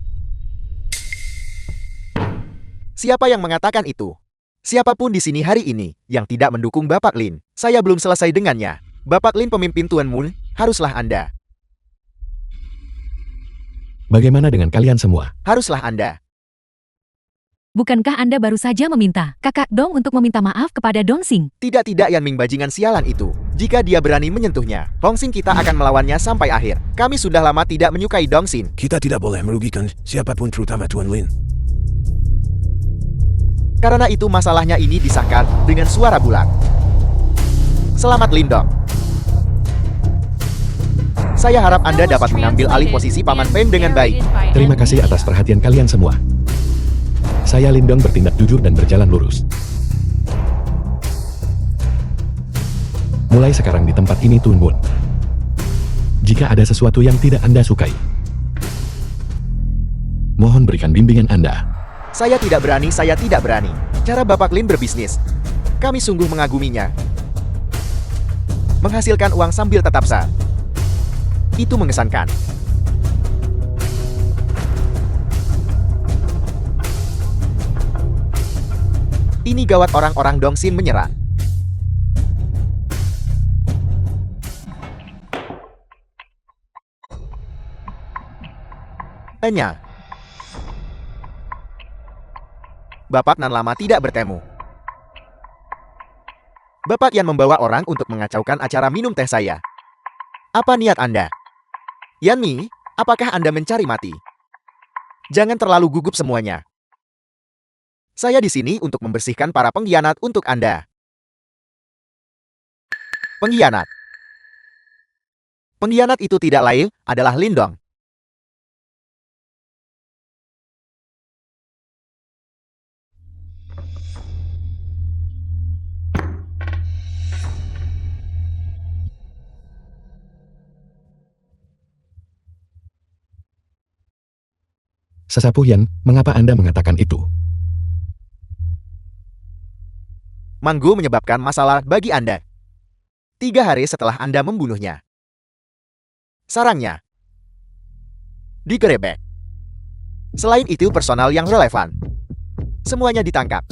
Siapa yang mengatakan itu? Siapapun di sini hari ini yang tidak mendukung Bapak Lin, saya belum selesai dengannya. Bapak Lin pemimpin Tuan Moon, haruslah Anda. Bagaimana dengan kalian semua? Haruslah Anda. Bukankah Anda baru saja meminta Kakak Dong untuk meminta maaf kepada Dong Xing? Tidak Yan Ming bajingan sialan itu. Jika dia berani menyentuhnya, Hong Xing kita akan melawannya sampai akhir. Kami sudah lama tidak menyukai Dong Xin. Kita tidak boleh merugikan siapapun terutama Tuan Lin. Karena itu masalahnya ini disahkan dengan suara bulat. Selamat Lindong. Saya harap Anda dapat mengambil alih posisi Paman Feng dengan baik. Terima kasih atas perhatian kalian semua. Saya Lindong bertindak jujur dan berjalan lurus. Mulai sekarang di tempat ini Tuan Moon, jika ada sesuatu yang tidak Anda sukai, mohon berikan bimbingan Anda. Saya tidak berani. Cara Bapak Lin berbisnis, kami sungguh mengaguminya. Menghasilkan uang sambil tetap sah. Itu mengesankan. Ini gawat, orang-orang Dong Xin menyerang. Enya. Bapak nan lama tidak bertemu. Bapak yang membawa orang untuk mengacaukan acara minum teh saya. Apa niat Anda? Yan Mi, apakah Anda mencari mati? Jangan terlalu gugup semuanya. Saya di sini untuk membersihkan para pengkhianat untuk Anda. Pengkhianat. Pengkhianat itu tidak lain adalah Lindong. Sesapu Yan, mengapa Anda mengatakan itu? Manggu menyebabkan masalah bagi Anda. 3 hari setelah Anda membunuhnya. Sarangnya digerebek. Selain itu personal yang relevan, semuanya ditangkap.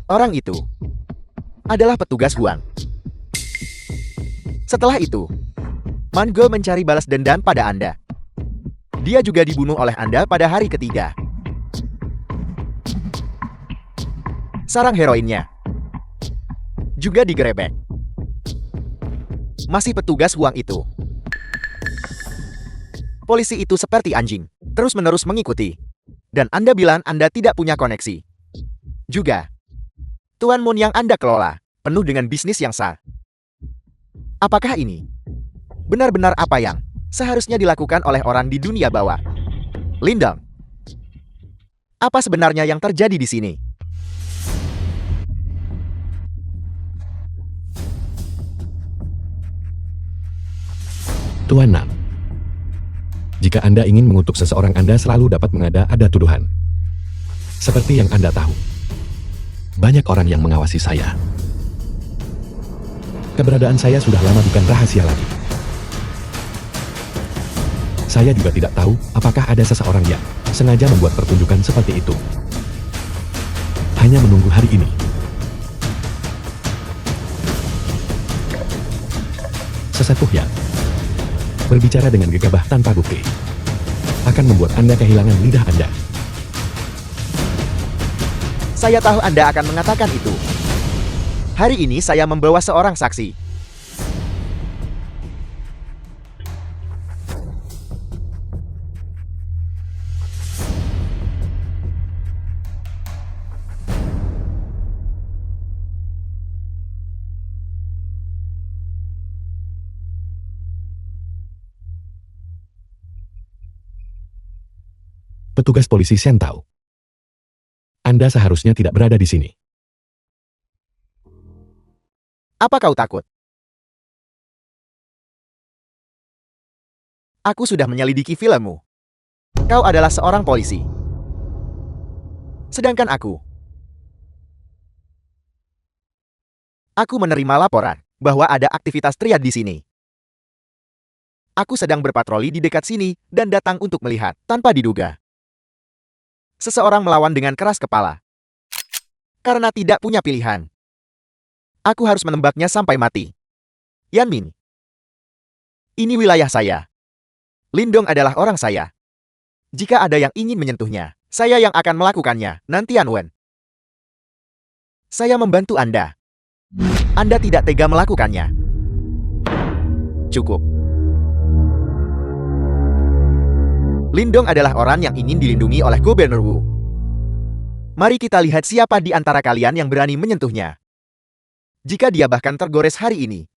Orang itu adalah petugas Huang. Setelah itu, Manggu mencari balas dendam pada Anda. Dia juga dibunuh oleh Anda pada hari ketiga. Sarang heroinnya juga digerebek. Masih petugas Huang itu. Polisi itu seperti anjing, terus-menerus mengikuti. Dan Anda bilang Anda tidak punya koneksi. Juga, Tuan Moon yang Anda kelola, penuh dengan bisnis yang sah. Apakah ini benar-benar apa yang seharusnya dilakukan oleh orang di dunia bawah? Lindong, apa sebenarnya yang terjadi di sini? Tuan Nam, jika Anda ingin mengutuk seseorang, Anda selalu dapat mengada-ada tuduhan. Seperti yang Anda tahu, banyak orang yang mengawasi saya. Keberadaan saya sudah lama bukan rahasia lagi. Saya juga tidak tahu apakah ada seseorang yang sengaja membuat pertunjukan seperti itu. Hanya menunggu hari ini. Sesepuh yang berbicara dengan gegabah tanpa bukti akan membuat Anda kehilangan lidah Anda. Saya tahu Anda akan mengatakan itu. Hari ini saya membawa seorang saksi. Petugas polisi Sentau. Anda seharusnya tidak berada di sini. Apa kau takut? Aku sudah menyelidiki filmmu. Kau adalah seorang polisi. Sedangkan aku menerima laporan bahwa ada aktivitas triad di sini. Aku sedang berpatroli di dekat sini dan datang untuk melihat tanpa diduga. Seseorang melawan dengan keras kepala. Karena tidak punya pilihan. Aku harus menembaknya sampai mati. Yanmin. Ini wilayah saya. Lindong adalah orang saya. Jika ada yang ingin menyentuhnya, saya yang akan melakukannya, nanti Anwen. Saya membantu Anda. Anda tidak tega melakukannya. Cukup. Lindong adalah orang yang ingin dilindungi oleh Gubernur Wu. Mari kita lihat siapa di antara kalian yang berani menyentuhnya. Jika dia bahkan tergores hari ini,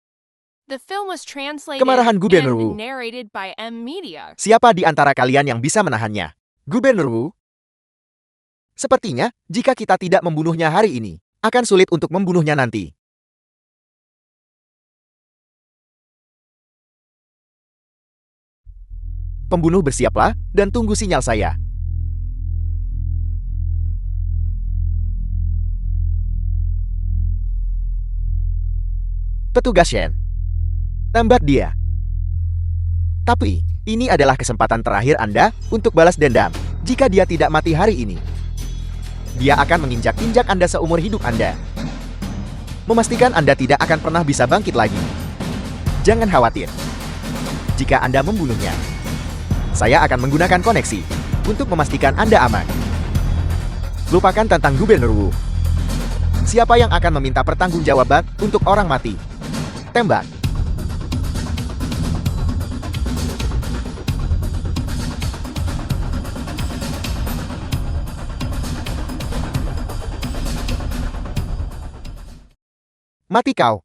The film was translated Kemarahan Gubernur Wu. and narrated by M Media. siapa di antara kalian yang bisa menahannya? Gubernur Wu? Sepertinya, jika kita tidak membunuhnya hari ini, akan sulit untuk membunuhnya nanti. Pembunuh bersiaplah, dan tunggu sinyal saya. Petugas Shen. Tembak dia. Tapi, ini adalah kesempatan terakhir Anda untuk balas dendam. Jika dia tidak mati hari ini, dia akan menginjak-injak Anda seumur hidup Anda. Memastikan Anda tidak akan pernah bisa bangkit lagi. Jangan khawatir. Jika Anda membunuhnya, saya akan menggunakan koneksi untuk memastikan Anda aman. Lupakan tentang Gubernur Wu. Siapa yang akan meminta pertanggungjawaban untuk orang mati? Tembak. Mati kau.